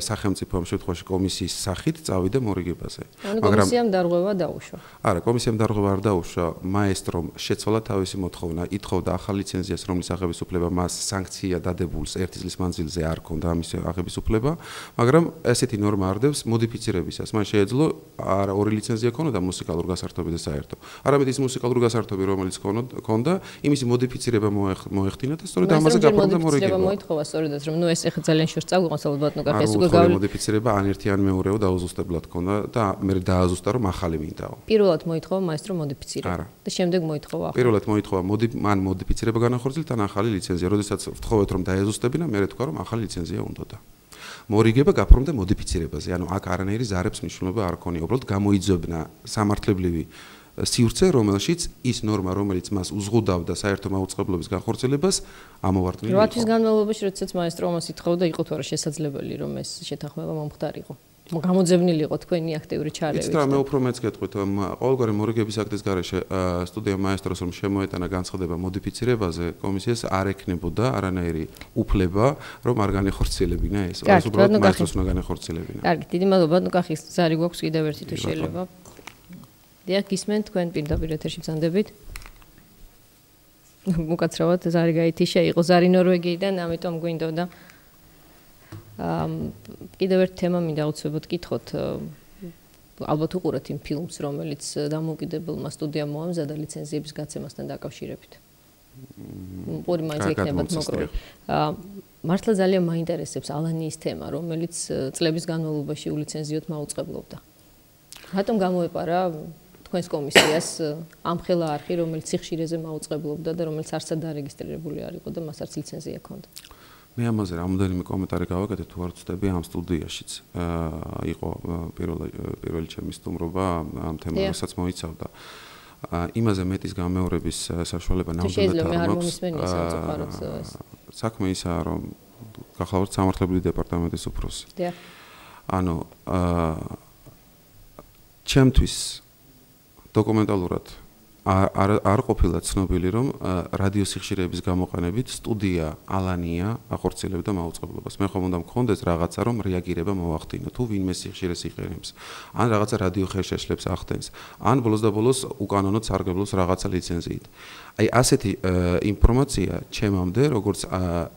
სახელმწიფო ამ შემთხვევაში კომისიის სახით წავიდა მორიგებაზე. მაგრამ კომისიამ დარღვევა დაუშვა. არა, კომისიამ დარღვევა არ დაუშვა, მაესტრომ შეცვალა თავისი მოთხოვნა, ითხოვდა ახალ ლიცენზიას, რომლის აღების უფლება მას სანქცია დადებულს 1 წლის მანძილზე არ ჰქონდა ამის აღების უფლება, მაგრამ ესეთი ნორმა არდევს მოდიფიცირებისას. მან შეეძლო არა ორი ლიცენზია ქონოდა მუსიკალურ გასართობი და საერთო. არამედ ის მუსიკალურ გასართობი, რომელიც ქონდა, იმისი მოდიფიცირება მოეხდინა და სწორედ ამაზე გაფორმდა მორიგება. მოითხოვა სწორედაც, რომ ნუ ეს ახლა ძალიან შორს წავიღოს ალბათ ბატონო კახი, ეს უკვე მოდიფიცირება ან ერთი ან მეორეო დაუზუსტებლად ქონდა და მე დააზუსტა რომ ახალი მინდაო. პირველად მოითხოვა მაესტრო მოდიფიცირება და შემდეგ მოითხოვა ახლა. პირველად მოითხოვა ან მოდიფიცირება განახორციელოთ ან ახალი ლიცენზია. როდესაც ვთხოვეთ რომ დაეზუსტებინა, მე თქვა რომ ახალი ლიცენზია უნდოდა. მორიგება გაფორმდა მოდიფიცირებაზე. ანუ აქ არანაირი ზარებს მნიშვნელობა არ ქონია, უბრალოდ გამოიძებნა სამართლებრივი სივრცე, რომელშიც ის ნორმა, რომელიც მას უზღუდავდა საერთო მაუწყებლობის განხორციელებას, ამოვარდნილი იყო. 8 თვის განმავლობაში, როდესაც მაესტრო მას ითხოვდა, იყო თუ არა შესაძლებელი, რომ ეს შეთანხმება მომხდარიყო. გამოძებნილი იყო თქვენი აქტიური ჩარევით. იცით რა, მე უფრო მეც გეტყვით, ყოველგვარი მორიგების აქტის გარეშე სტუდია მაესტროს რომ შემოეტანა განცხადება მოდიფიცირებაზე, კომისიას არ ექნებოდა არანაირი უფლება, რომ არ განეხორციელებინა ეს. ეს უბრალოდ მაესტროს უნდა განეხორციელებინა. კარგი, დიდი მადლობა ბატონო კახის, ზარი გვაქვს კიდევ ერთი თუ შეიძლება. დიახ, გისმენთ თქვენ პირდაპირ ეთერში ბრძანდებით. უკაცრავად ზარი გაითიშა, იყო ზარი ნორვეგიიდან, ამიტომ გვინდოდა კიდევ ერთ თემა მინდა უცებოდ გითხოთ. ალბათ უყურეთ იმ ფილმს, რომელიც დამოუკიდებელმა სტუდიამ მოამზადა ლიცენზიების გაცემასთან დაკავშირებით. ორი მაინც იქნებათ მოკრული. მართლა ძალიან მაინტერესებს ალანიის თემა, რომელიც წლების განმავლობაში ულიცენზიოდ მაუწყებლობდა. რატომ გამოეპარა თქვენს კომისიას ამ ხელა არხი, რომელიც სიხშირეზე მაუწყებლობდა და რომელიც არცად დარეგისტრირებული არ იყო და მას არც ლიცენზია ჰქონდა. მე ამაზე რამოდენიმე კომენტარი გავაკეთე, თუ არ ვცდები ამ სტუდიაშიც იყო პირველი ჩემი სტუმრობა ამ თემასაც მოიცავდა. იმაზე მეტის გამეორების საშუალება ნამდვილად არ მაქვს. საქმე ისაა, რომ გახლავართ სამართლებრივი დეპარტამენტის უფროსი. დიახ. ანუ ჩემთვის დოკუმენტალურად არ ყოფილა ცნობილი, რომ რადიო სიხშირეების გამოყენებით სტუდია ალანია ახორციელებდა მაუწყებლობას. მე ხომ უნდა მქონდეს რაღაცა, რომ რეაგირება მოვახდინო, თუ ვინმე სიხშირეს იყენებს, ან რაღაცა რადიო ხელშეშლებს ახდენს, ან ბოლოს და ბოლოს უკანონოდ სარგებლობს რაღაცა ლიცენზიით. აი ასეთი ინფორმაცია ჩემამდე, როგორც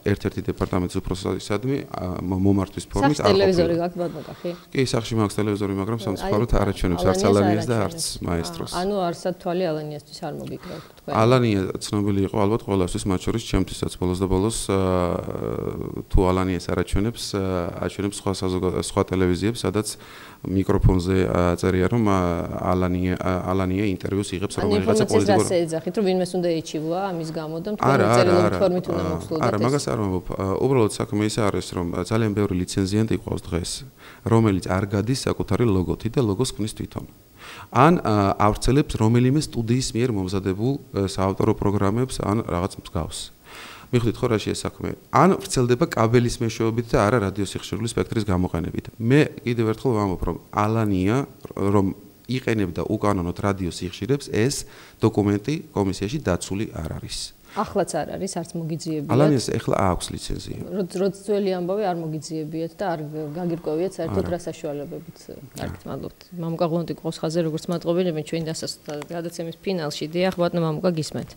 ერთ-ერთი დეპარტამენტის უფროსისადმი მომართვის ფორმით არ ყოფილა. ტელევიზორი გაქვთ ბატონო კახი? კი, სახლში მაქვს ტელევიზორი, მაგრამ სამწუხაროდ არ აჩვენებს არც ალანიას და არც მაესტროს. ანუ არსად თვალი ალანია ალანიასთვის არ მოგიკრავთ თქვენ? ალანია ცნობილი იყო ალბათ ყველასთვის, მათ შორის ჩემთვისაც ბოლოს და ბოლოს თუ ალანიას არაჩვენებს, აჩვენებს სხვა ტელევიზიებს, სადაც მიკროფონზე წერია, რომ ალანია ინტერვიუს იღებს რომელიღაცა პოლიტიკურ. ანუ ეძახით, რომ ვინმეს უნდა ეჩივლა ამის გამო და თქვენ წერილობით ფორმით უნდა მოხსნოდეთ. არა, მაგას არ ვამბობ. უბრალოდ საქმე ის არის, რომ ძალიან ბევრი ლიცენზიანტი ყავს დღეს, რომელიც არ გადის საკუთარი ლოგოთი და ლოგოს ქმნის თვითონ. ან ავრცელებს რომელიმე სტუდიის მიერ მომზადებულ საავტორო პროგრამებს ან რაღაც მსგავს. მიხვდით ხო რა შეიძლება საქმე? ან ვრცელდება კაბელის მეშვეობით და არა რადიოსიხშირვლის სპექტრის გამოყენებით. მე კიდევ ერთხელ ვამბობ, რომ ალანია რომ იყენებდა უკანონოდ რადიოსიხშირებს, ეს დოკუმენტი კომისიაში დაცული არ არის. ახლაც არ არის, არც მოგიძიებიათ. ალანიას ეხლა აქვს ლიცენზია. როცა ძველი ამბავი არ მოგიძიებიათ და არ გაგირკვევიათ საერთოდ რა საშუალებებით. კარგით, მადლობთ. მამუკა ღლონტი ყავს ხაზე, როგორც მატყობელები ჩვენ გადაცემის ფინალში. დიახ, ბატონო მამუკა გისმენთ.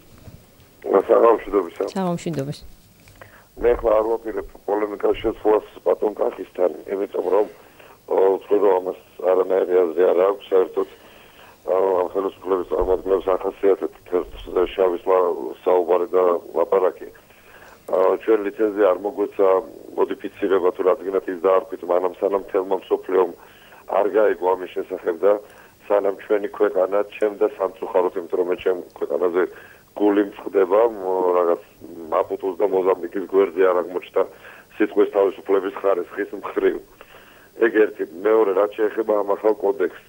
საღამოშიდობისა. საღამოშიდობის. მე ხლა არ ვაპირებ პოლემიკას შეცვლას ბატონ კახისთან, იმიტომ რომ უცხოო ამას არანაირი აზრი არ აქვს საერთოდ ამ ხელისუფლების წარმომადგენლებს ახასიათებთ შავის საუბარი და ლაპარაკი. ჩვენ ლიცენზია არ მოგვეცა მოდიფიცირება თუ რადგანაც ის დაარქვით, მაგრამ სანამ თელმა მსოფლიომ არ გაიგო ამის შესახებ და სანამ ჩვენი ქვეყანა ჩემ და სამწუხაროდ, იმიტომ რომ ჩემ ქვეყანაზე გული მწყდება რაღაც მაპუტუს და მოზამბიკის გვერდზე არ აღმოჩნდა სიტყვის თავისუფლების ხარისხის მხრივ. ეგ ერთი. მეორე, რაც შეეხება ამ ახალ კოდექსს,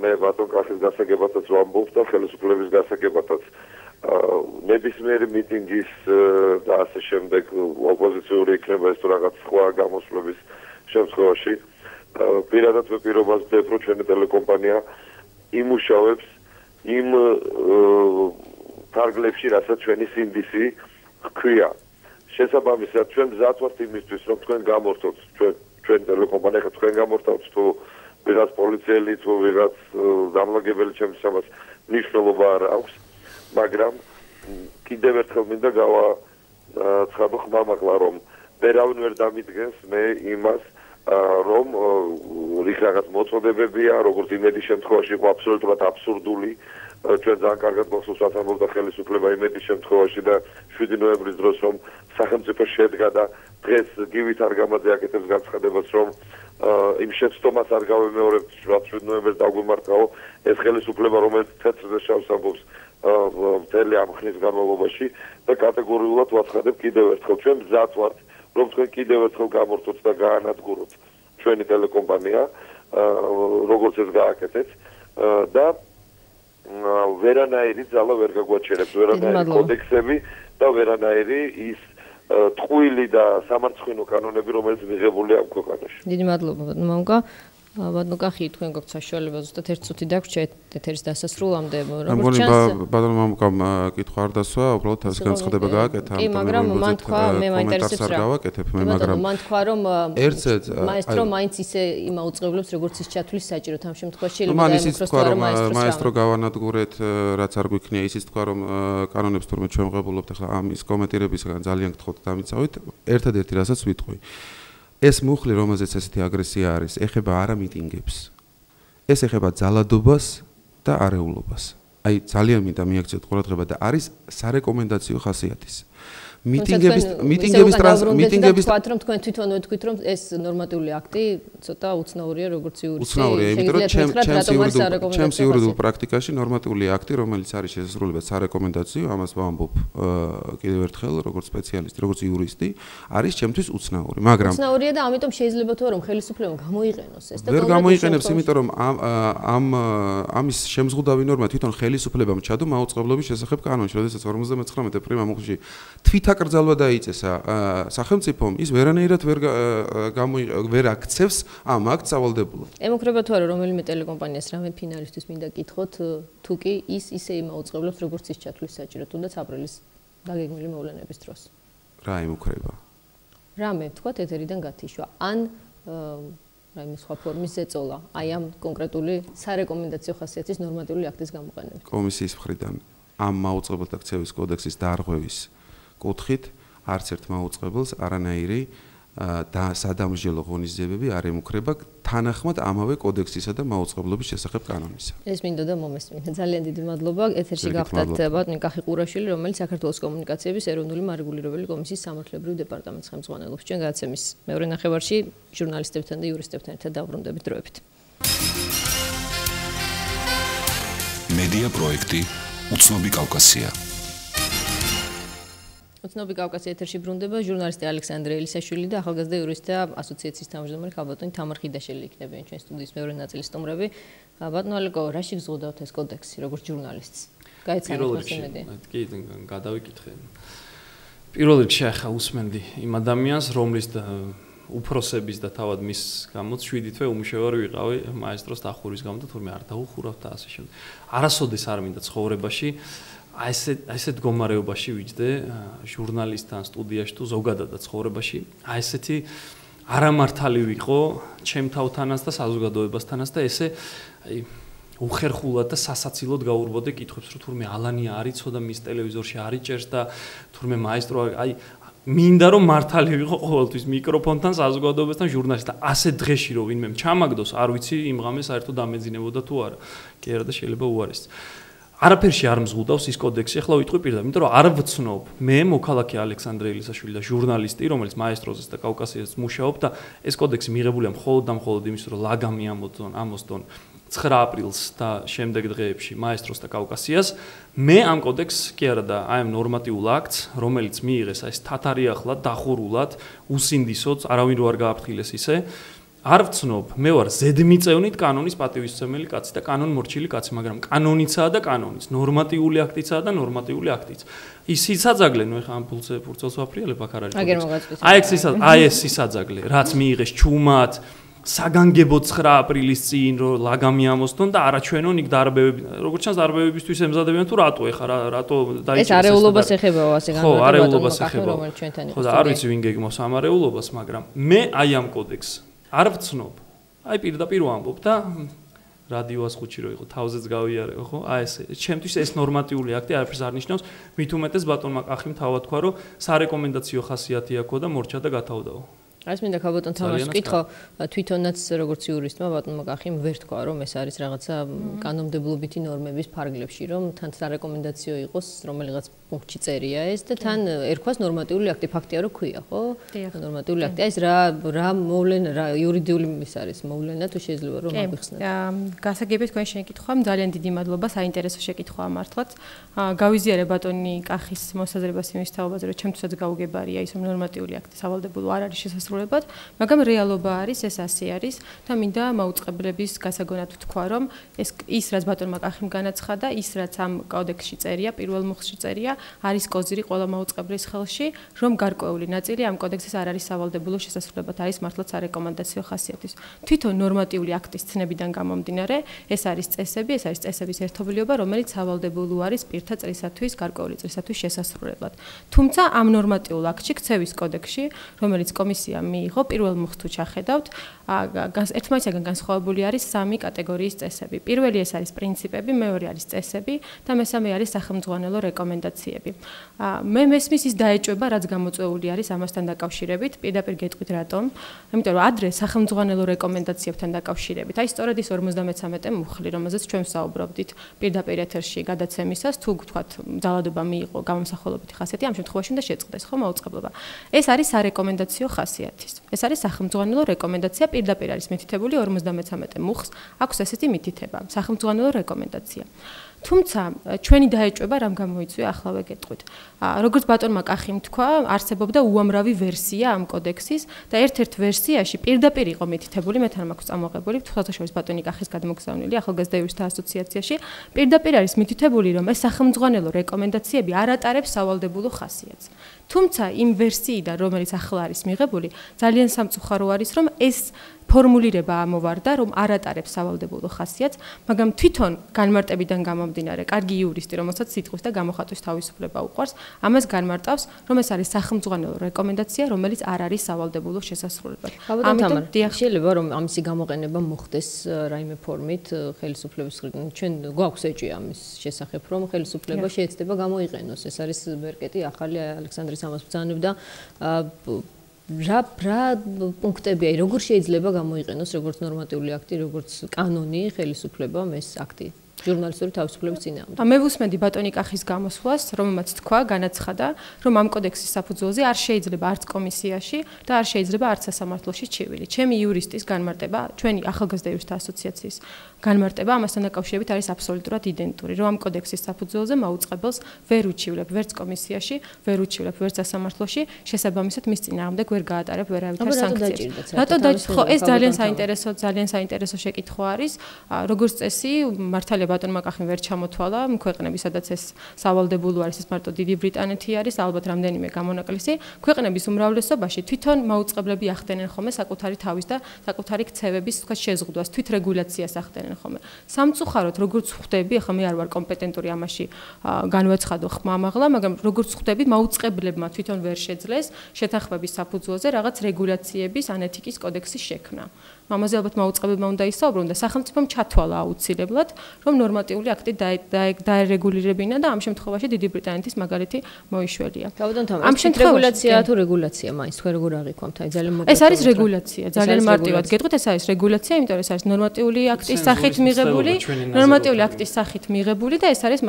მე ბატონ კახის გასაგებადაც ვამბობ და ხელისუფლების გასაგებადაც. ნებისმიერი მიტინგის და ასე შემდეგ ოპოზიციური იქნება ეს თუ რაღაც სხვა გამოსვლების შემთხვევაში პირადად მე პირობას ვდებ, რომ ჩვენი ტელეკომპანია იმუშავებს იმ ფარგლებში, რასაც ჩვენი სინდისი ჰქვია. შესაბამისად, ჩვენ მზად ვართ იმისთვის, რომ თქვენ გამორთოთ, ჩვენ ტელეკომპანია ხა თქვენ გამორთოთ თუ ვიღაც პოლიციელი თუ ვიღაც დამლაგებელი ჩემსამას მნიშვნელობა არ აქვს, მაგრამ კიდევ ერთხელ მინდა გავაცხადო ხმამაღლა, რომ ვერავინ ვერ დამიდგენს მე იმას, რომ რაღაც მოწოდებებია, როგორც იმედის შემთხვევაში იყო აბსოლუტურად აბსურდული. ჩვენ ძალიან კარგად მოხსოვს ამბობდა ხელისუფლება იმედის შემთხვევაში და 7 ნოემბრის დროს რომ სახელმწიფო შედგა და დღეს გივით არ გამაძიაკეთებს განცხადებას, რომ იმ შეცდომას არ გავემეორებთ 7 ნოემბერს დაგვიმართავო, ეს ხელისუფლება რომელიც თეთრ და შავს ამბობს მთელი ამ ხნის განმავლობაში და კატეგორიულად ვაცხადებ კიდევ ერთხელ, ჩვენ მზად ვართ, რომ თქვენ კიდევ ერთხელ გამორთოთ და გაანადგუროთ ჩვენი ტელეკომპანია, როგორც ეს გააკეთეთ და ვერანაირი ძალა ვერ გაგვაჩერებს, ვერანაირი კოდექსები და ვერანაირი ის ტყუილი და სამარცხვინო კანონები, რომელიც მიღებულია ამ ქვეყანაში. დიდი მადლობა, ბატონო მამუკა. ბატონო კახი, თქვენ გაქვთ საშუალება ზუსტად 1 წუთი დაგვრჩა ეთერის დასასრულამდე, როგორც ჩანს. ბატონო მამუკამ კითხვა არ დასვა, უბრალოდ ეს განცხადება გააკეთა. კი, მაგრამ მან თქვა, მე მაინტერესებს რა. გავაკეთებ მე, მაგრამ მან თქვა, რომ მაესტრო მაინც ისე იმაუწყებლებს, როგორც ის ჩათვლის საჭიროდ ამ შემთხვევაში შეიძლება და მაესტრო გავანადგურეთ, რაც არ გვიქნია, ისიც თქვა, რომ კანონებს თურმე ჩვენ ვღებულობთ, ახლა ამის კომენტირებისგან ძალიან გთხოვთ დამიცავით. ერთადერთი რასაც ვიტყვი. ეს მუხლი, რომელზეც ესეთი აგრესია არის, ეხება არა მიტინგებს. ეს ეხება ძალადობას და არეულობას. აი ძალიან მინდა მიაქციოთ ყურადღება და არის სარეკომენდაციო ხასიათის. მიტინგების თქვათ, რომ თქვენ თვითონ ვეთქვით, რომ ეს ნორმატიული აქტი ცოტა უცნაურია, როგორც იურისტი. უცნაურია, იმიტომ რომ ჩემს იურიდიულ პრაქტიკაში ნორმატიული აქტი, რომელიც არის შესაძლებლობა სარეკომენდაციო, ამას ვამბობ კიდევ ერთხელ, როგორც სპეციალისტი, როგორც იურისტი, არის ჩემთვის უცნაური, მაგრამ უცნაურია და ამიტომ შეიძლება თუ რომ ხელისუფლებამ გამოიყენოს ეს და ვერ გამოიყენებს, იმიტომ რომ ამის შემზღუდავი ნორმა თვითონ ხელისუფლებამ ჩადო მაუწყებლობის შესახებ კანონში, როდესაც 59 პრიმა მუხლში აკრძალვა დაიწესა სახელმწიფომ, ის ვერანაირად ვერ აქცევს ამ აქტს სავალდებულოდ. ემუქრება თუ არა რომელიმე ტელეკომპანიას რამე ფინალისტვის მინდა კითხოთ, თუ კი ის ისე იმაუწყებლებს, როგორც ის ჩათვლის საჭირო, თუნდაც აპრილის დაგეგმილი მოვლენების დროს. რა ემუქრება? რამე თქვათ ეთერიდან გათიშვა, ან რაიმე სხვა ფორმის ზეწოლა, აი ამ კონკრეტული სარეკომენდაციო ხასიათის ნორმატიული აქტის გამოყენებით. კომისიის მხრიდან ამ მაუწყებელთა ქცევის კოდექსის დარღვევის კუთხით არც ერთ მაუწყებელს არანაირი და სადამსჯელო ღონისძიებები არ ემუქრება თანახმად ამავე კოდექსისა და მაუწყებლობის შესახებ კანონისა. ეს მინდოდა მომესმინა. ძალიან დიდი მადლობა. ეთერში გახდათ ბატონი კახი ყურაშვილი, რომელიც საქართველოს კომუნიკაციების ეროვნული მარეგულირებელი კომისიის სამართლებრივ დეპარტამენტს ხელმძღვანელობს. ჩვენ გადაცემის მეორე ნახევარში ჟურნალისტებთან და იურისტებთან ერთად დავბრუნდებით დროებით. მედია პროექტი უცნობი კავკასია. უცნობი კავკასია ეთერში ბრუნდება ჟურნალისტი ალექსანდრე ელისაშვილი და ახალგაზრდა იურისტთა ასოციაციის თავმჯდომარე ხალბატონი თამარ ხიდაშელი იქნებიან ჩვენ სტუდიის მეორე ნაწილის სტუმრები. ბატონო ალეკო, რაში გზღუდავთ ეს კოდექსი როგორც ჟურნალისტს? გაიცანოთ მას იმედი. კი, გადავიკითხე. პირველ რიგში ახლა უსმენდი იმ ადამიანს, რომლის უფროსების და თავად მის გამოც 7 თვე უმუშევარი ვიყავი მაესტროს დახურვის გამო და თურმე არ დაუხურავთ და ასე შემდეგ. არასოდეს არ მინდა ცხოვრებაში ასეთ მდგომარეობაში ვიჯდე ჟურნალისტთან სტუდიაში თუ ზოგადადაც ცხოვრებაში ესეთი არამართალი ვიყო ჩემ თავთანაც და საზოგადოებასთანაც და ესე უხერხულად და სასაცილოდ გაურბოდე კითხვებს რომ თურმე ალანია არიცო და მის ტელევიზორში არიჭერს და თურმე მაესტრო მინდა რომ მართალი ვიყო ყოველთვის მიკროფონთან საზოგადოებასთან ჟურნალისტთან ასე დღეში რომ ვინმე ჩამაგდოს არ ვიცი იმ ღამეს საერთოდ დამეძინებოდა თუ არა კი არა და შეიძლება უარესს არაფერში არ მზღუდავს ის კოდექსი ახლა ვიტყვი პირდაპირ იმიტომ რომ არ ვცნობ მე მოქალაქე ალექსანდრე ელისაშვილი და ჟურნალისტი რომელიც მაესტროზეს და კავკასიას მუშაობ და ეს კოდექსი მიღებულია მხოლოდ და მხოლოდ იმის რომ ლაგამი ამოსდონ 9 აპრილს და შემდეგ დღეებში მაესტროს და კავკასიას მე ამ კოდექსს კი არა და აი ამ ნორმატიულ აქტს რომელიც მიიღეს აი ეს თათარიახლად დახურულად უსინდისოდ არავინ რო არ გააფრთხილეს ისე არ ვცნობ მე ვარ ზედმიწევნით კანონის პატივისცემელი კაცი და კანონმორჩილი კაცი მაგრამ კანონიცაა და კანონის ნორმატიული აქტიცაა და ნორმატიული აქტიც ის სისაძაგლე ნუ ეხა ამ ფურცელს ვაფრიალებ აქ არ არის აი ეს სისაძაგლე რაც მიიღეს ჩუმად საგანგებო 9 აპრილის წინ რომ ლაგამი ამოსდონ და არაჩვენონ იქ დარბევები როგორც ჩანს დარბევებისთვის ემზადებიან თუ რატო ეხა რატო დაიჭირეს ეს არეულობას ეხებაო ასე განმარტება არეულობას ეხება ხო და არ ვიცი ვინ გეგმავს ამ არეულობას მაგრამ მე აი ამ კოდექსს არ ვცნობ აი პირდაპირ ვამბობ და რადიოას ხუთში რო იყო თავზეც გავიარე ხო აი ეს ჩემთვის ეს ნორმატიული აქტი არაფერს არ ნიშნავს მით უმეტეს ბატონმა კახიმ თავად თქვა რომ სარეკომენდაციო ხასიათი აქვს და მორჩა და გათავდაო არის მინდა ხალბატონ თამარს ვკითხო თვითონაც როგორც იურისტმა ბატონმა კახიმ ვერ თქვა რომ ეს არის რაღაცა კანონმდებლობითი ნორმების ფარგლებში რომ თან სარეკომენდაციო იყოს რომელიღაც პუნქტში წერია ეს და თან ერქვას ნორმატიული აქტი ფაქტია რომ ქვია ხო ნორმატიული აქტი ეს რა მოვლენა რა იურიდიული ის არის მოვლენა თუ შეიძლება რომ აღიხსნათ გასაგებია თქვენ შეკითხვა ძალიან დიდი მადლობა საინტერესო შეკითხვაა მართლაც გავიზიარე ბატონი კახის მოსაზრებას იმის თაობაზე რომ ჩემთვისაც გაუგებარია ის რომ ნორმატიული აქტი სავალდებულო არ არის შესასრულებლად მაგრამ რეალობა არის ეს ასე არის და მინდა მაუწყებლების გასაგონად ვთქვა რომ ის რაც ბატონმა კახიმ განაცხადა ის რაც ამ კოდექსში წერია პირველ მუხლში წერია არის კოზირი ყველა მაუწყებლის ხელში რომ გარკვეული ნაწილი ამ კოდექსის არ არის სავალდებულო შესასრულებლად არის მართლაც არეკომენდაციო ხასიათის თვითონ ნორმატიული აქტის ცნებიდან გამომდინარე ეს არის წესები ეს არის წესების ერთობლიობა რომელიც სავალდებულო არის პირთა წრისათვის გარკვეული წრისათვის შესასრულებლად თუმცა ამ ნორმატიულ აქტში ქცევის კოდექსში რომელიც კომისია მიიღო პირველ მუხლს თუ ჩახედავთ ერთმანეთისაგან განსხვავებული არის 3 კატეგორიის წესები პირველი ეს არის პრინციპები მეორე არის წესები და მესამე არის სახელმძღვანელო რეკომენდაციები მე მესმის ის დაეჭვება რაც გამოწვეული არის ამასთან დაკავშირებით პირდაპირ გეტყვით რატომ იმიტომ რომ ადრე სახელმძღვანელო რეკომენდაციებთან დაკავშირებით აი სწორედ ის 53 მუხლი რომელზეც ჩვენ ვსაუბრობდით პირდაპირ ეთერში გადაცემისას თუ გთქვათ ძალადობა მიიღო გამომსახველობითი ხასიათი ამ შემთხვევაში უნდა შეწყდეს ხო მაუწყებლობა ეს არის სარეკომენდაციო ხასიათის ეს არის სახელმძღვანელო რეკომენდაცია პირდაპირ არის მითითებული 53 მუხლს აქვს ესეთი მითითება სახელმძღვანელო რეკომენდაცია თუმცა ჩვენი დაეჭვება რამ გამოიწვიაახლავე გეტყვით როგორც ბატონმა კახიმ თქვა არსებობდა უამრავი ვერსია ამ კოდექსის და ერთ-ერთ ვერსიაში პირდაპირ იყო მითითებული მე თან მაქვს წამოღებული ფთხოვთაშორის ბატონი კახის გადმოგზავნილი ახალგაზრდა იურისტთა ასოციაციაში პირდაპირ არის მითითებული რომ ეს სახელმძღვანელო რეკომენდაციები არ ატარებს სავალდებულო ხასიათს თუმცა იმ ვერსიიდან რომელიც ახლა არის მიღებული ძალიან სამწუხარო არის რომ ეს ფორმულირება ამოვარდა რომ არ ატარებს სავალდებულო ხასიათს მაგრამ თვითონ განმარტებიდან გამომდინარე კარგი იურისტი რომელსაც სიტყვის და გამოხატვის თავისუფლება უყვარს ამას განმარტავს რომ ეს არის სახელმძღვანელო რეკომენდაცია რომელიც არ არის სავალდებულო შესასრულებლად ამიტომ შეიძლება რომ ამისი გამოყენება მოხდეს რაიმე ფორმით ხელისუფლების მხრიდან ჩვენ გვაქვს ეჭვი ამის შესახებ რომ ხელისუფლება შეეცდება გამოიყენოს ეს არის ვერკეტი ახალი ალექსანდრეს ამას ბრძანებდა რა პუნქტებია, როგორ შეიძლება გამოიყენოს როგორც ნორმატიული აქტი, როგორც კანონი, ხელისუფლება ეს აქტი? ჟურნალისტური თავისუფლების წინააღმდეგ. მე ვუსმენდი ბატონი კახის გამოსვლას, რომელმაც თქვა, განაცხადა, რომ ამ კოდექსის საფუძველზე არ შეიძლება არც კომისიაში და არ შეიძლება არც სასამართლოში ჩივილი. ჩემი იურისტის განმარტება, ჩვენი ახალგაზრდა იურისტთა ასოციაციის განმარტება ამასთან დაკავშირებით არის აბსოლუტურად იდენტური, რომ ამ კოდექსის საფუძველზე მაუწყებელს ვერ უჩივლებ ვერც კომისიაში, ვერ უჩივლებ ვერც სასამართლოში, შესაბამისად მის წინააღმდეგ ვერ გაატარებ ვერავითარ სანქციებს. რატო ხო, ეს ძალიან საინტერესო შეკითხვა არის, როგორც წესი, მართალია ბატონმა კახიმ ვერ ჩამოთვალა ქვეყნები, სადაც ეს სავალდებულო არის, ეს მარტო დიდი ბრიტანეთი არის, ალბათ რამდენიმე გამონაკლისი. ქვეყნების უმრავლესობაში თვითონ მაუწყებლები ახდენენ ხოლმე საკუთარი თავის და საკუთარი ქცევების თქვა შეზღუდვას, თვითრეგულაციას ახდენენ ხოლმე. სამწუხაროდ, როგორც ხვდები, ახლა მე არ ვარ კომპეტენტური ამაში განვაცხადო ხმა მაღლა, მაგრამ როგორც ხვდები, მაუწყებლებმა თვითონ ვერ შეძლეს შეთანხმების საფუძველზე რაღაც რეგულაციების ან ეთიკის კოდექსის შექმნა. ამაზე ალბათ მაუწყებლებმა უნდა ისაუბრონ და სახელმწიფომ ჩათვალა აუცილებლად, რომ ნორმატიული აქტი დაერეგულირებინა და ამ შემთხვევაში დიდი ბრიტანეთის მაგალითი მოიშველია. ამ შემთხვევაში რეგულაციაა თუ რეგულაცია მაინც თქვენ როგორ აღიქვამთ? აი ძალიან მოკლა. ეს არის რეგულაცია, ძალიან მარტივად გეტყვით, ეს არის რეგულაცია, იმიტომ რომ ეს არის ნორმატიული აქტის სახით მიღებული და ეს არის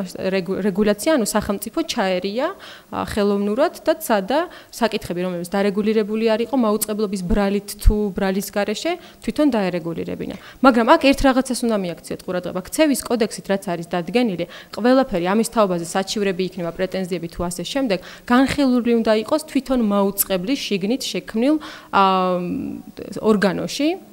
რეგულაცია, ანუ სახელმწიფო ჩაერია ხელოვნურად და ცადა საკითხები, რომლებიც დარეგულირებული არ იყო მაუწყებლობის ბრალით თუ ბრალის გარეშე თვითონ დაერეგულირებინა. მაგრამ აქ ერთ რაღაცას უნდა მიაქციოთ ყურადღება. ქცევის კოდექსით რაც არის დადგენილი, ყველაფერი ამის თაობაზე საჩივრები იქნება, პრეტენზიები თუ ასე შემდეგ, განხილული უნდა იყოს თვითონ მაუწყებლის შიგნით შექმნილ ორგანოში.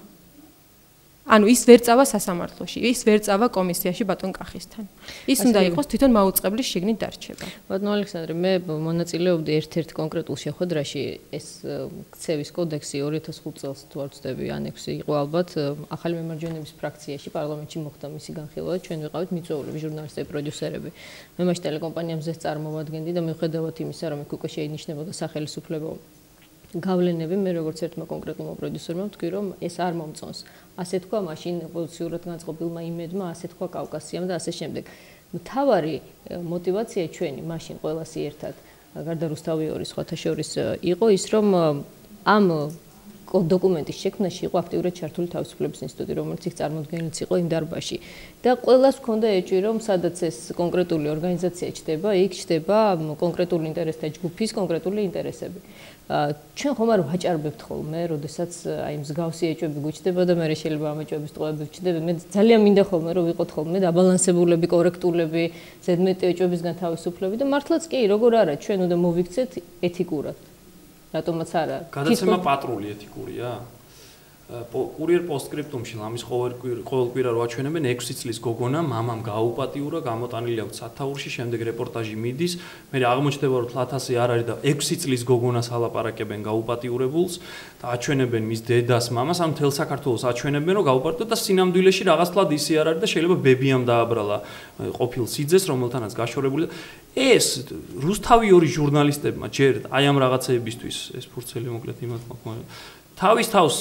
ანუ ის ვერ წავა სასამართლოში, ის ვერ წავა კომისიაში ბატონ კახისთან. ის უნდა იყოს თვითონ მაუწყებლის შიგნით დარჩება. ბატონ ალექსანდრე, მე მონაწილეობდი ერთ-ერთ კონკრეტულ შეხვედრაში, ეს ქცევის კოდექსი 2005 წელს თუ არ ვცდები, ან 6 იყო ალბათ, ახალი მემარჯვენეების ფრაქციაში პარლამენტში მოხდა მისი განხილვა და ჩვენ ვიყავით მიწვეული ჟურნალისტები, პროდიუსერები. მე მაშინ ტელეკომპანიამზეც წარმოვადგენდი და მიუხედავად იმისა, რომ იქ უკვე შეინიშნებოდა სახელმწიფო გავლენები, მე როგორც ერთმა კონკრეტულმა პროდიუსერმა ვთქვი, რომ ეს არ მომწონს. ასე თქვა მაშინ ოპოზიციურად განწყობილმა იმედმა, ასე თქვა კავკასიამ და ასე შემდეგ. მთავარი мотиваცია ჩვენი მაშინ ყველასი ერთად, გარდა რუსთავიორის სხვათა შორის იყო ის, რომ ამ დოკუმენტის შექმნაში იყო აქტიურად ჩართული თავისუფლების ინსტიტუტი, რომელიც იქ წარმოდგენილიც იყო იმ დარბაზში. და ყველას ჰქონდა ეჭვი, რომ სადაც ეს კონკრეტული ორგანიზაცია ჩდება, იქ ჩდება კონკრეტული ინტერესთა ჯგუფის კონკრეტული ინტერესები. ჩვენ ხომ არ ვაჭარბებთ ხოლმე, როდესაც აი მსგავსი ეჭვები გვიჩდება და მე შეიძლება ამ ეჭვების ტყუები ვჩნდები. მე ძალიან მინდა ხოლმე რომ ვიყოთ ხოლმე დაბალანსებულები, კორექტულები, ზედმეტი ეჭვებისგან თავისუფლები და მართლაც კი, როგორ არა, ჩვენ უნდა მოვიქცეთ ეთიკურად. რატომაც არა? გადაცემა პატრული ეთიკურია? კურიერ პოსტსკრიპტუმში ლამის ყოველკვირა რო აჩვენებენ 6 წლის გოგონა მამამ გააუპატიურა, გამოტანილი აქვს სათაურში, შემდეგ რეპორტაჟი მიდის, მე აღმოჩნდება რომ 1000 არ არის და 6 წლის გოგონას ალაპარაკებენ გაუპატიურებულს და აჩვენებენ მის დედას, მამას, ამ მთელ საქართველოს აჩვენებენ რომ გაუპატიურდა და სინამდვილეში რაღაც თლად ისე არ არის და შეიძლება ბებიამ დააბრალა ყოფილ სიძეს, რომელთანაც გაშორებული. ეს რუსთავიორის ჟურნალისტებმა ჯერ აი ამ რაღაცეებისთვის ეს ფურცელი მოკლედ იმათ თავის თავს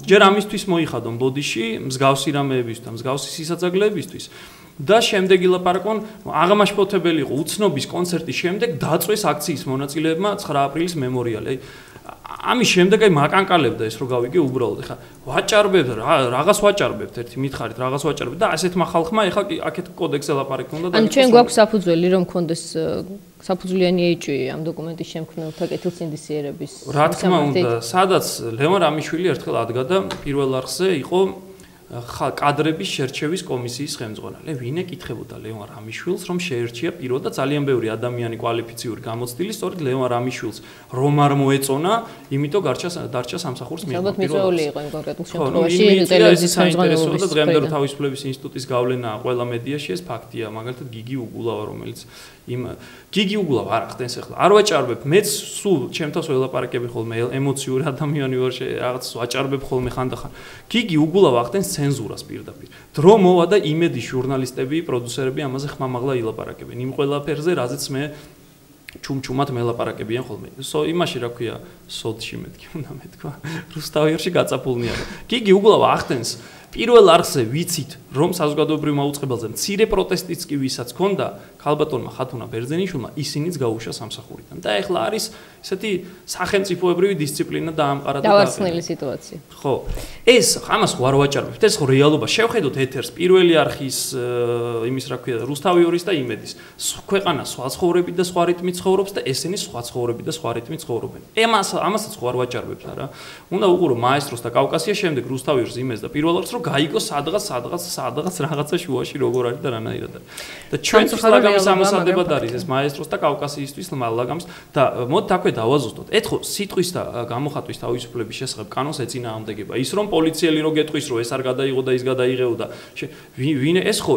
ჯერ ამისთვის მოიხადონ ბოდიში, მსგავსი რამეებისთვის და მსგავსი სისაძაგლეებისთვის და შემდეგ ილაპარაკონ აღამაშფოთებელი იყო უცნობის კონცერტის შემდეგ დაწვეს აქციის მონაწილეებმა 9 აპრილის მემორიალი. ამის შემდეგ აი მაკანკალებდა ეს რო გავიგე უბრალოდ ხა ვაჭარბებთ რაღაც ვაჭარბებთ ერთი მითხარით რაღაც ვაჭარბებთ და ასეთმა ხალხმა ეხა აქეთ კოდექსზე ლაპარაკი უნდა და ანუ ჩვენ გვაქვს საფუძველი რომ კონდეს საფუძვლიანი ეჭვი ამ დოკუმენტის შემქმნელთა კეთილსინდისიერების რა თქმა უნდა სადაც ლევან რამიშვილი ერთხელ ადგა და პირველ არხზე იყო კადრების შერჩევის კომისიის ხელმძღვანელი. ვინ ეკითხებოდა ლევან რამიშვილს, რომ შეერჩია პირველ და ძალიან ბევრი ადამიანი კვალიფიციური გამოცდილი, სწორედ ლევან რამიშვილს რომ არ მოეწონა, იმიტომ დარჩა სამსახურს მიიღო. ალბათ მიწვეული იყო იმ კონკრეტულ შემთხვევაში ტელევიზიის ხელმძღვანელობის და დღემდე თავისუფლების ინსტიტუტის გავლენა ყველა მედიაში ეს ფაქტია, მაგალითად გიგი უგულავა, რომელიც გიგი უგულავა არ ახდენს ახლა. არ ვაჭარბებ, მეც სულ ჩემთავს ველაპარაკები ხოლმე ემოციური ადამიანი ვარ, რაღაც ვაჭარბებ ხოლმე ხანდახან. გიგი უგულავა ახდენს ცენზურას პირდაპირ. დრო მოვა და იმედი ჟურნალისტები, პროდიუსერები ამაზე ხმამაღლა ილაპარაკებენ. იმ ყველაფერზე, რაზეც მე ჩუმჩუმად მელაპარაკებიან ხოლმე. იმაში რა ქვია, სოდში მეთქი უნდა მეთქვა. რუსთავიორში გაწაფულნი არა. გიგი უგულავა ახდენს პირველ არხზე ვიცით, რომ საზოგადოებრივ მაუწყებელზე მცირე პროტესტიც კი ვისაც ქონდა, ქალბატონმა ხათუნა ბერძენიშვილმა ისინიც გაუშვა სამსახურიდან. და ეხლა არის ესეთი სახელმწიფოებრივი დისციპლინა დაამყარა და დავარცხნილი სიტუაცია. ხო. ეს ამას ვარ ვაჭარბებთ. ეს ხო რეალობა. შევხედოთ ეთერს პირველი არხის იმის რა ქვია, რუსთავი ორის და იმედის. ქვეყანა სხვა ცხოვრებით და სხვა რიტმით ცხოვრობს და ესენი სხვა ცხოვრებით და სხვა რიტმით ცხოვრობენ. ამასაც ხო ვარ ვაჭარბებთ არა. უნდა უყურო მაესტროს და კავკასიას, შემდეგ რუსთავი ორის იმედს და პირველ არხს რომ გაიგო სადღაც რაღაცა შუაში როგორ არის და რანაირად არის. და ჩვენთვის ლაგამის ამოსადებად არის ეს მაესტროს და კავკასიისთვის ლაგამის და მოდით აქვე დავაზუსტოთ. ეთქო სიტყვის და გამოხატვის თავისუფლების შესახებ კანონს ეწინააღმდეგება. ის რომ პოლიციელი რო გეტყვის რომ ეს არ გადაიღო და ის გადაიღეო და ვინ ეს ხო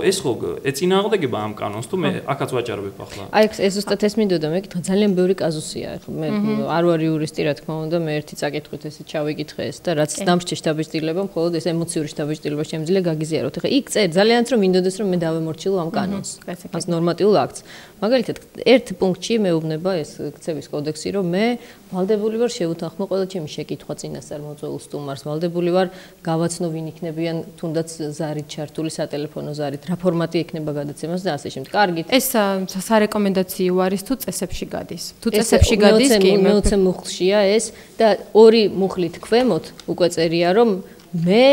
ეწინააღმდეგება ამ კანონს თუ მე აქაც ვაჭარბებ ახლა. აი ეს ზუსტად ეს მინდოდა მეკითხა ძალიან ბევრი კაზუსია. მე არ ვარ იურისტი რა თქმა უნდა, მე ერთი წაკითხვით ესე ჩავიკითხე ეს და რაც დამრჩე შთაბეჭდილება, მხოლოდ ეს ემოციური შთაბეჭდილება შემიძლია გაგიზიაროთ. ეხლა იქ წერ ძალიან რომ მინდოდეს რომ მე დავემორჩილო ამ კანონს. მას ნორმატიულ აქტს. მაგალითად, ერთ პუნქტში მეუბნება ეს ქცევის კოდექსი, რომ მე ვალდებული ვარ შევუთანხმო ყველა ჩემი შეკითხვა წინასწარ მოწვეულ სტუმარს, ვალდებული ვარ გავაცნო ვინ იქნებიან თუნდაც ზარით ჩართული სატელეფონო ზარით, რა ფორმატი ექნება გადაცემას და ასე შემდეგ. კარგით. ეს სარეკომენდაციო არის თუ წესებში გადის? თუ წესებში გადის, კი, მე-20 მუხლშია ეს და ორი მუხლით ქვემოთ უკვე წერია, რომ მე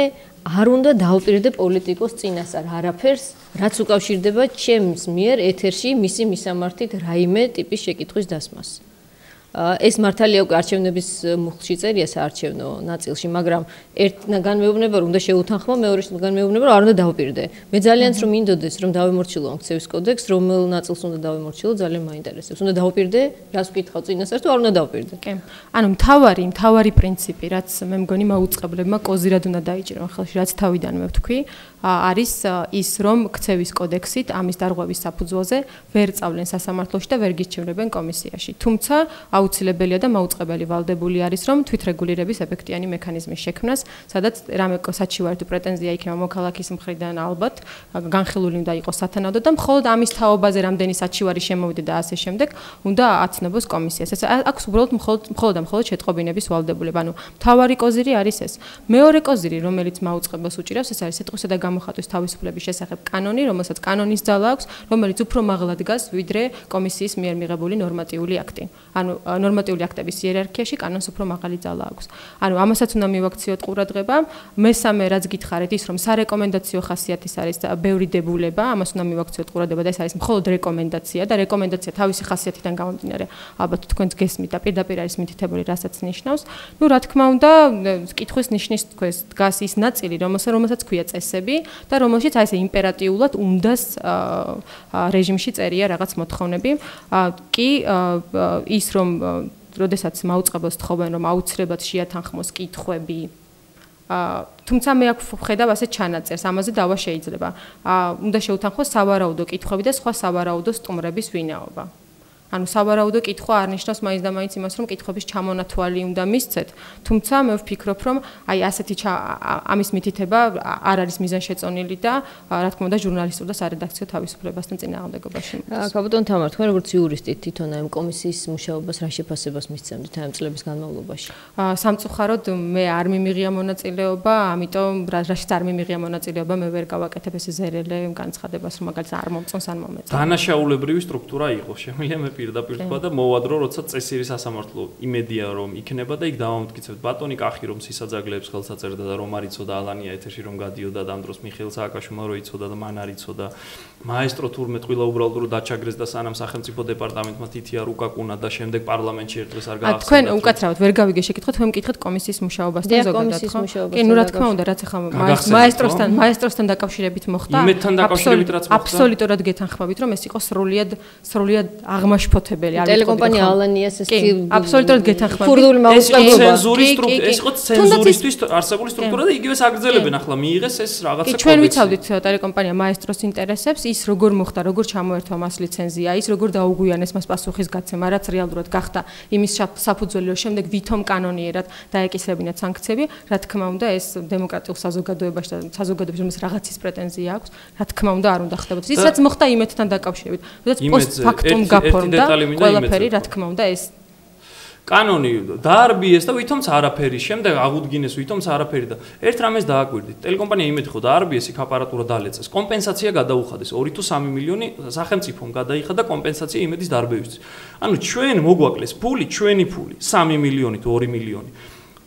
არ უნდა დავპირდე პოლიტიკოს წინასწარ არაფერს, რაც უკავშირდება ჩემს მიერ ეთერში მისი მისამართით რაიმე ტიპის შეკითხვის დასმას. ეს მართალია უკვე არჩევნების მუხლში წერია საარჩევნო ნაწილში, მაგრამ ერთგან მეუბნება რომ უნდა შეუთანხმო, მეორეშგან მეუბნება რომ არ უნდა დავპირდე. მე ძალიანაც რომ მინდოდეს რომ დავემორჩილო ამ ქცევის კოდექსს, რომელ ნაწილს უნდა დავემორჩილო, ძალიან მაინტერესებს. უნდა დავპირდე, რას ვკითხავ წინასწარ თუ არ უნდა დავპირდე. კი. ანუ მთავარი პრინციპი, რაც მე მგონი მაუწყებლებმა კოზირად უნდა დაიჭირონ ხელში, რაც თავიდანვე ვთქვი, არის ის, რომ ქცევის კოდექსით ამის დარღვევის საფუძველზე ვერ წავლენ სასამართლოში და ვერ გირჩევნებენ კომისიაში. თუმცა აუცილებელია და მაუწყებელი ვალდებული არის, რომ თვითრეგულირების ეფექტიანი მექანიზმის შექმნას, სადაც რამე საჩივარი თუ პრეტენზია იქნება მოქალაქის მხრიდან ალბათ, განხილული უნდა იყოს სათანადო და მხოლოდ ამის თაობაზე რამდენი საჩივარი შემოვიდა და ასე შემდეგ, უნდა აცნებოს კომისიას. ეს აქვს უბრალოდ მხოლოდ შეტყობინების ვალდებულება. ანუ მთავარი კოზირი არის ეს. მეორე კოზირი, რომელიც მაუწყებელს უჭირავს, ეს არის სიტყვისა და გამოხატვის თავისუფლების შესახებ კანონი, რომელსაც კანონის ძალა აქვს, რომელიც უფრო მაღლა დგას, ვიდრე კომისიის მიერ მიღებული ნორმატიული აქტი. ანუ ნორმატიული აქტების იერარქიაში კანონს უფრო მაღალი ძალა აქვს. ანუ ამასაც უნდა მივაქციოთ ყურადღება. მესამე რაც გითხარით ის რომ სარეკომენდაციო ხასიათის არის ბევრი დებულება, ამას უნდა მივაქციოთ ყურადღება და ეს არის მხოლოდ რეკომენდაცია და რეკომენდაცია თავისი ხასიათიდან გამომდინარე, ალბათ თქვენს გესმით და პირდაპირ არის მითითებული, რასაც ნიშნავს. ნუ რა თქმა უნდა, კითხვის ნიშნის თქვენს დგას ის ნაწილი, რომელსაც ქვია წესები და რომელშიც აი ესე იმპერატიულად უნდას რეჟიმში წერია რაღაც მოთხოვნები. კი ის რომ როდესაც მაუწყებელს თხოვენ რომ აუცილებლად შეათანხმოს კითხვები თუმცა მე აქ ვხედავ ასე ჩანაწერს ამაზე დავა შეიძლება უნდა შეუთანხმოს სავარაუდო კითხვები და სხვა სავარაუდო სტუმრების ვინაობა ანუ სავარაუდო კითხვა არ ნიშნავს მაინც და მაინც იმას რომ კითხვების ჩამონათვალი უნდა მისცეთ თუმცა მე ვფიქრობ რომ აი ასეთი ამის მითითება არ არის მიზანშეწონილი და რა თქმა უნდა ჟურნალისტურ და სარედაქციო თავისუფლებასთან წინააღმდეგობაში კაპიტან თამარ თქვენ როგორც იურისტი თვითონ ამ კომისიის მუშაობას რა შეფასებას მისცემთ ამ წლების განმავლობაში სამწუხაროდ მე არ მიმიღია მონაწილეობა ამიტომ რაშიც არ მიმიღია მონაწილეობა მე ვერ გავაკეთებ ეს ზერელე განცხადებას რომ მაგალითად არ მომწონს ან მომეწონა დანაშაულებრივი სტრუქტურა იყო შემიძლია მე პირდაპირ თქვა და მოვადრო როცა წესიერი სასამართლო იმედია რომ იქნება და იქ დავამტკიცებთ ბატონი კახი რომ სისაძაგლეებს ხელს აწერდა და რომ არ იცოდა ალანია ეთერში რომ გადიოდა და ამ დროს მიხეილ სააკაშვილმა რო იცოდა და მან არ იცოდა მაესტრო თურმე ტყილა უბრალოდ რო დაჩაგრეს და სანამ სახელმწიფო დეპარტამენტმა თითი არ უკაკუნა და შემდეგ პარლამენტში ერთ დღეს არ გაახსნა თქვენ უკაცრავად ვერ გავიგე შეკითხვა თქვენ მკითხეთ კომისიის მუშაობასთან ზოგადად ხო კი ნუ რა თქმა უნდა რაც ახლა მაესტროსთან დაკავშირებით მოხდა იმედთან დაკავშირებით რაც მოხდა აბსოლუტურად გეთანხმებით რომ ეს იყო სრულიად აღმაშფოთებელი არის ტელეკომპანია ალანიას ეს აბსოლუტურად გეთანხმებით ფურდული მაუწყებლობა ეს იყო ცენზურისთვის არსებული სტრუქტურა და იგივეს აგრძელებენ ახლა მიიღეს ეს რაღაცა კოდექსი ჩვენ ვიცავდით ტელეკომპანია მაესტროს ინტერესებს ის როგორ მოხდა როგორ ჩამოერთვა მას ლიცენზია ის როგორ დაუგვიანეს მას პასუხისგაცემა რაც რეალურად გახდა იმის საფუძველი რომ შემდეგ ვითომ კანონიერად დაეკისრებინათ სანქციები რა თქმა უნდა ეს დემოკრატიულ საზოგადოებაში და საზოგადოების რომელსაც რაღაცის პრეტენზია აქვს რა თქმა უნდა არ უნდა ხდებოდეს ის რაც მოხდა იმედთან დაკავშირებით როდესაც პოსტფაქტუმ გაფორმდა ყველაფერი რა თქმა უნდა ეს კანონი დაარბიეს და ვითომც არაფერი, შემდეგ აღუდგინეს ვითომც არაფერი და ერთ რამეს დააკვირდით. ტელეკომპანია იმედი ხო დაარბიეს, იქ აპარატურა დალეწეს. კომპენსაცია გადაუხადეს 2 თუ 3 მილიონი სახელმწიფომ გადაიხადა კომპენსაცია იმედის დარბევისთვის. ანუ ჩვენ მოგვაკლეს ფული, ჩვენი ფული 3 მილიონი თუ 2 მილიონი.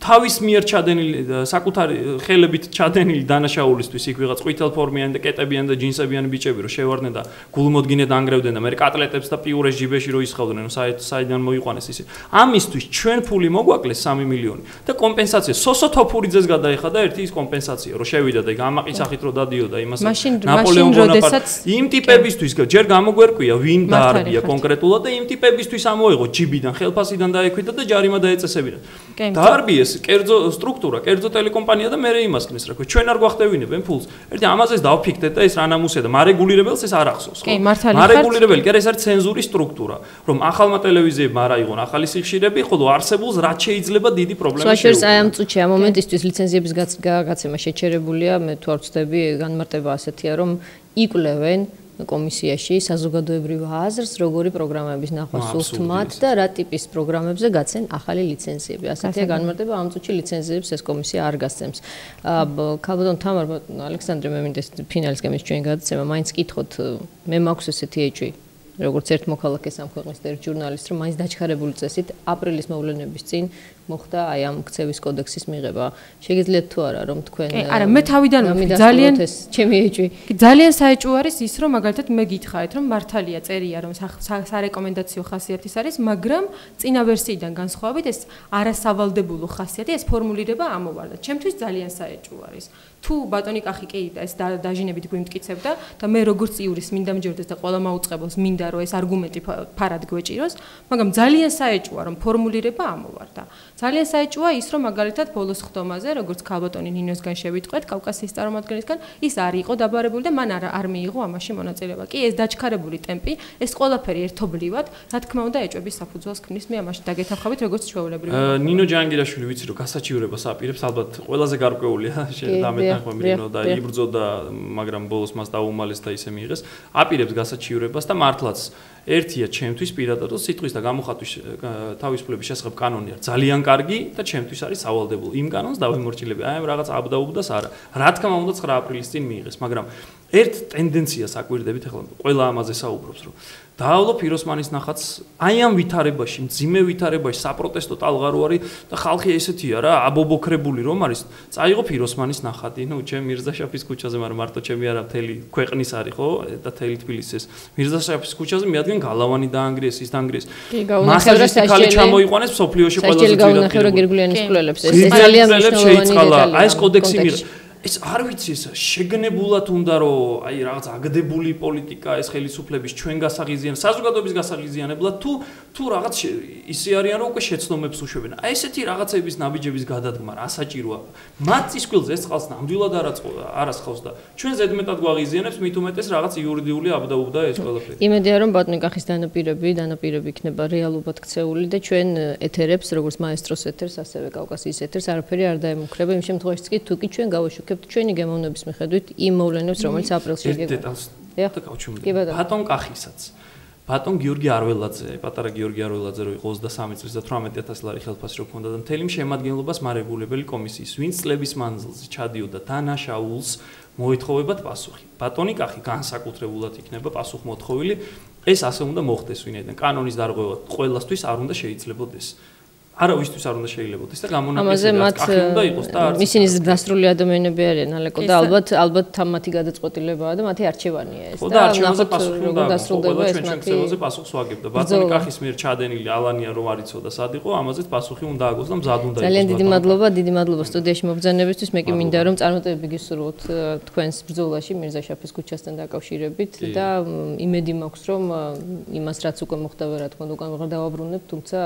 თავის მიერ ჩადენილი საკუთარი ხელებით ჩადენილი დანაშაულისთვის იქ ვიღაც ყვითელ ფორმიანი და კეტებიანი და ჯინსებიანი ბიჭები რო შევარდნენ და გულმოდგინე დაანგრევდნენ და მე კატლეტებს და პიურეს ჯიბეში რო ისხავდნენ, საიდან მოიყვანეს ისე. ამისთვის ჩვენ ფული მოგვაკლეს 3 მილიონი და კომპენსაცია სოსო თოფურიძეს გადაიხადა ერთი ის კომპენსაცია რო შევიდა და იქ ამაყისახით რო დადიოდა იმას ნაპოლეონ ბონაპარტი იმ ტიპებისთვის ჯერ გამოგვერკვია ვინ დაარბია კონკრეტულად და იმ ტიპებისთვის ამოიღო ჯიბიდან ხელფასიდან დაექვიტა და ჯარიმა დაეწესებინა. დაარბიეს კერძო სტრუქტურა, კერძო ტელეკომპანია და მე იმასკნეს რა ქვია, ჩვენ არ გვახტევინებენ ფულს. ერთი ამაზეც დავფიქრდეთ და ეს რა ნამუსია და მარეგულირებელს ეს არ ახსოვს, ხო? მარეგულირებელი, კი არა, ეს არის ცენზურის სტრუქტურა, რომ ახალმა ტელევიზიებმა არ აიღონ ახალი სიხშირები, ხოლო არსებულს რაც შეიძლება დიდი პრობლემა შეუქმნა. საშუალო აი ამ წუთში ამ მომენტისთვის ლიცენზიების გაგაცემა შეჩერებულია, მე თუ არ ვცდები, განმარტება ასეთია, რომ იკვლევენ კომისიაში საზოგადოებრივ აზრს, როგორი პროგრამების ნახვა სურთ მათ და რა ტიპის პროგრამებზე გაცენ ახალი ლიცენზიები. ასეთია განმარტება, ამ წუთში ლიცენზიებს ეს კომისია არ გასცემს. ქალბატონ თამარ ალექსანდრე მე მინდა ფინალისკენ მის ჩვენ გადაცემა, მაინც კითხოთ, მე მაქვს ესეთი ეჭვი, როგორც ერთ მოქალაქეს ამ ქვეყნის და ერთ ჟურნალისტს, რომ მაინც დაჩქარებული წესით აპრილის მოვლენების წინ მოხდა აი ამ ქცევის კოდექსის მიღება. შეგიძლიათ თუ არა რომ თქვენ არა მე თავიდან ძალიან ჩემი ეჭვი ძალიან საეჭვო არის ის რომ მაგალითად მე გითხარით რომ მართალია წერია რომ სარეკომენდაციო ხასიათის არის, მაგრამ წინა ვერსიიდან განსხვავებით ეს არასავალდებულო ხასიათი ეს ფორმულირება ამოვარდა. ჩემთვის ძალიან საეჭვო არის. თუ ბატონი კახი კი ეს დაჟინებით გვიმტკიცებდა და მე როგორც იურის მინდა მჯერდეს და ყველა მაუწყებელს მინდა რომ ეს არგუმენტი ფარად გვეჭიროს, მაგრამ ძალიან საეჭვოა რომ ფორმულირება ამოვარდა. ძალიან საეჭვოა ის რომ მაგალითად ბოლოს ხდომაზე როგორც ქალბატონი ნინოსგან შევიტყვეთ კავკასიის წარმომადგენლისგან ის არ იყო დაბარებული და მან არ მიიღო ამაში მონაწილეობა. კი ეს დაჩქარებული ტემპი, ეს ყველაფერი ერთობლივად, რა თქმა უნდა ეჭვების საფუძველს ქმნის. მე ამაში დაგეთანხმებით როგორც ჩვეულებრივი. ნინო ჯანგირაშვილი ვიცი რომ გასაჩივრებას აპირებს, ალბათ ყველაზე გარკვეულია დამეთანხმე მინო და იბრძოდა, მაგრამ ბოლოს მას დაუმალეს და ისე მიიღეს. აპირებს გასაჩივრებას და მართლაც ერთია ჩემთვის პირადად სიტყვის და გამოხატვის თავისუფლების შესახებ კანონი არის ძალიან კარგი და ჩემთვის არის სავალდებულო. იმ კანონს დავიმორჩილები. აი ამ რაღაც აბდაუბდას არა. რა თქმა უნდა 9 აპრილის წინ მიიღეს, მაგრამ ერთ ტენდენციას აკვირდებით ახლა ყველა ამაზე საუბრობს, რომ დაავლო ფიროსმანის ნახატს აი ამ ვითარებაში, მძიმე ვითარებაში საპროტესტო ტალღა რო არის და ხალხი ესეთია რა, აბობოქრებული რომ არის. წაიღო ფიროსმანის ნახატი, ნუ ჩემ მირზაშაფის ქუჩაზე, მაგრამ მარტო ჩემი არა, მთელი ქვეყნის არის ხო და მთელი თბილისის. მირზაშაფის ქუჩაზე მიადგენ გალავანი დაანგრიეს, ის დაანგრიეს. მასაჟისტი ხალი ჩამოიყვანეს სოფლიოში ყველაზე ძირად. გაუნახე რომ გირგვლიანის კვლელებს ეს ძალიან მნიშვნელოვანია. აი ეს კოდექსი მიიღეს. ეს არ ვიცი ეს შეგნებულად უნდა რომ აი რაღაც აგდებული პოლიტიკა ეს ხელისუფლების ჩვენ გასაღიზიან საზოგადოების გასაღიზიანებლად თუ რაღაც ისე არიან რომ უკვე შეცდომებს უშვებენ. აი ესეთი რაღაცების ნაბიჯების გადადგმა რა საჭიროა. მათ წისქვილზე ეს წყალს ნამდვილად არასხავს და ჩვენ ზედმეტად გვაღიზიანებს, მით უმეტეს რაღაც იურიდიული აბდაუბდა ეს ყველაფერი. იმედია რომ ბატონი კახის დანაპირები იქნება რეალურად ქცეული და ჩვენ ეთერებს როგორც მაესტროს ეთერს, ასევე კავკასიის ეთერს არაფერი არ დაემუქრება იმ შემთხვევაშიც კი თუ კი ჩვენ გავაშუქებთ ჩვენი გემოვნების მიხედვით იმ მოვლენებს, რომელიც აპრილში გეგმდება. ბატონ კახისაც, ბატონ გიორგი არველაძე, პატარა გიორგი არველაძე რო იყო 23 წლის და 18000 ლარი ხელფასი რო ქონდა და მთელი შემადგენლობას მარეგულებელი კომისიის, ვინც წლების მანძილზე ჩადიოდა დანაშაულს მოეთხოვებათ პასუხი. ბატონი კახი განსაკუთრებულად იქნება პასუხმოთხოვილი, ეს ასე უნდა მოხდეს ვინაიდან კანონის დარღვევა ყველასთვის არ უნდა შეიძლებოდეს. არავისთვის არ უნდა შეიძლებოდეს და გამონაკლისად კახი უნდა იყოს და არც ისინი დასრული ადამიანები არიან ალეკო და ალბათ მათი გადაწყვეტილებაა და მათი არჩევანია ეს და არჩევანზე პასუხი უნდა დასრულდება ეს მათი ჩვენზე პასუხს ვაგებდა ბატონი კახის მიერ ჩადენილი ალანია რომ არ იცოდა სად იყო ამაზეც პასუხი უნდა აგოს და მზად უნდა იყოს ძალიან დიდი მადლობა სტუდიაში მობრძანებისთვის მე კი მინდა რომ წარმატებები გისურვოთ თქვენს ბრძოლაში მირზაშაფის ქუჩასთან დაკავშირებით და იმედი მაქვს რომ იმას რაც უკვე მოხდა რა თქმა უნდა უკან დავაბრუნებ თუმცა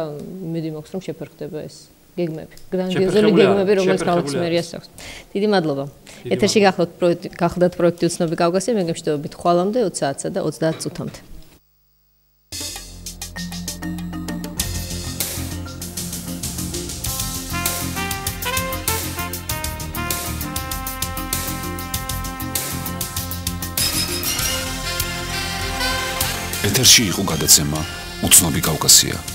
იმედი მაქვს რომ ხდება ეს გეგმები, გრანდიოზული გეგმები, რომელიც გაუცმერიას აქვს. დიდი მადლობა. ეთერში გახლდათ პროექტი უცნობი კავკასია, მე გემშვიდობებით ხვალამდე 20 საათსა და 30 წუთამდე. ეთერში იყო გადაცემა უცნობი კავკასია.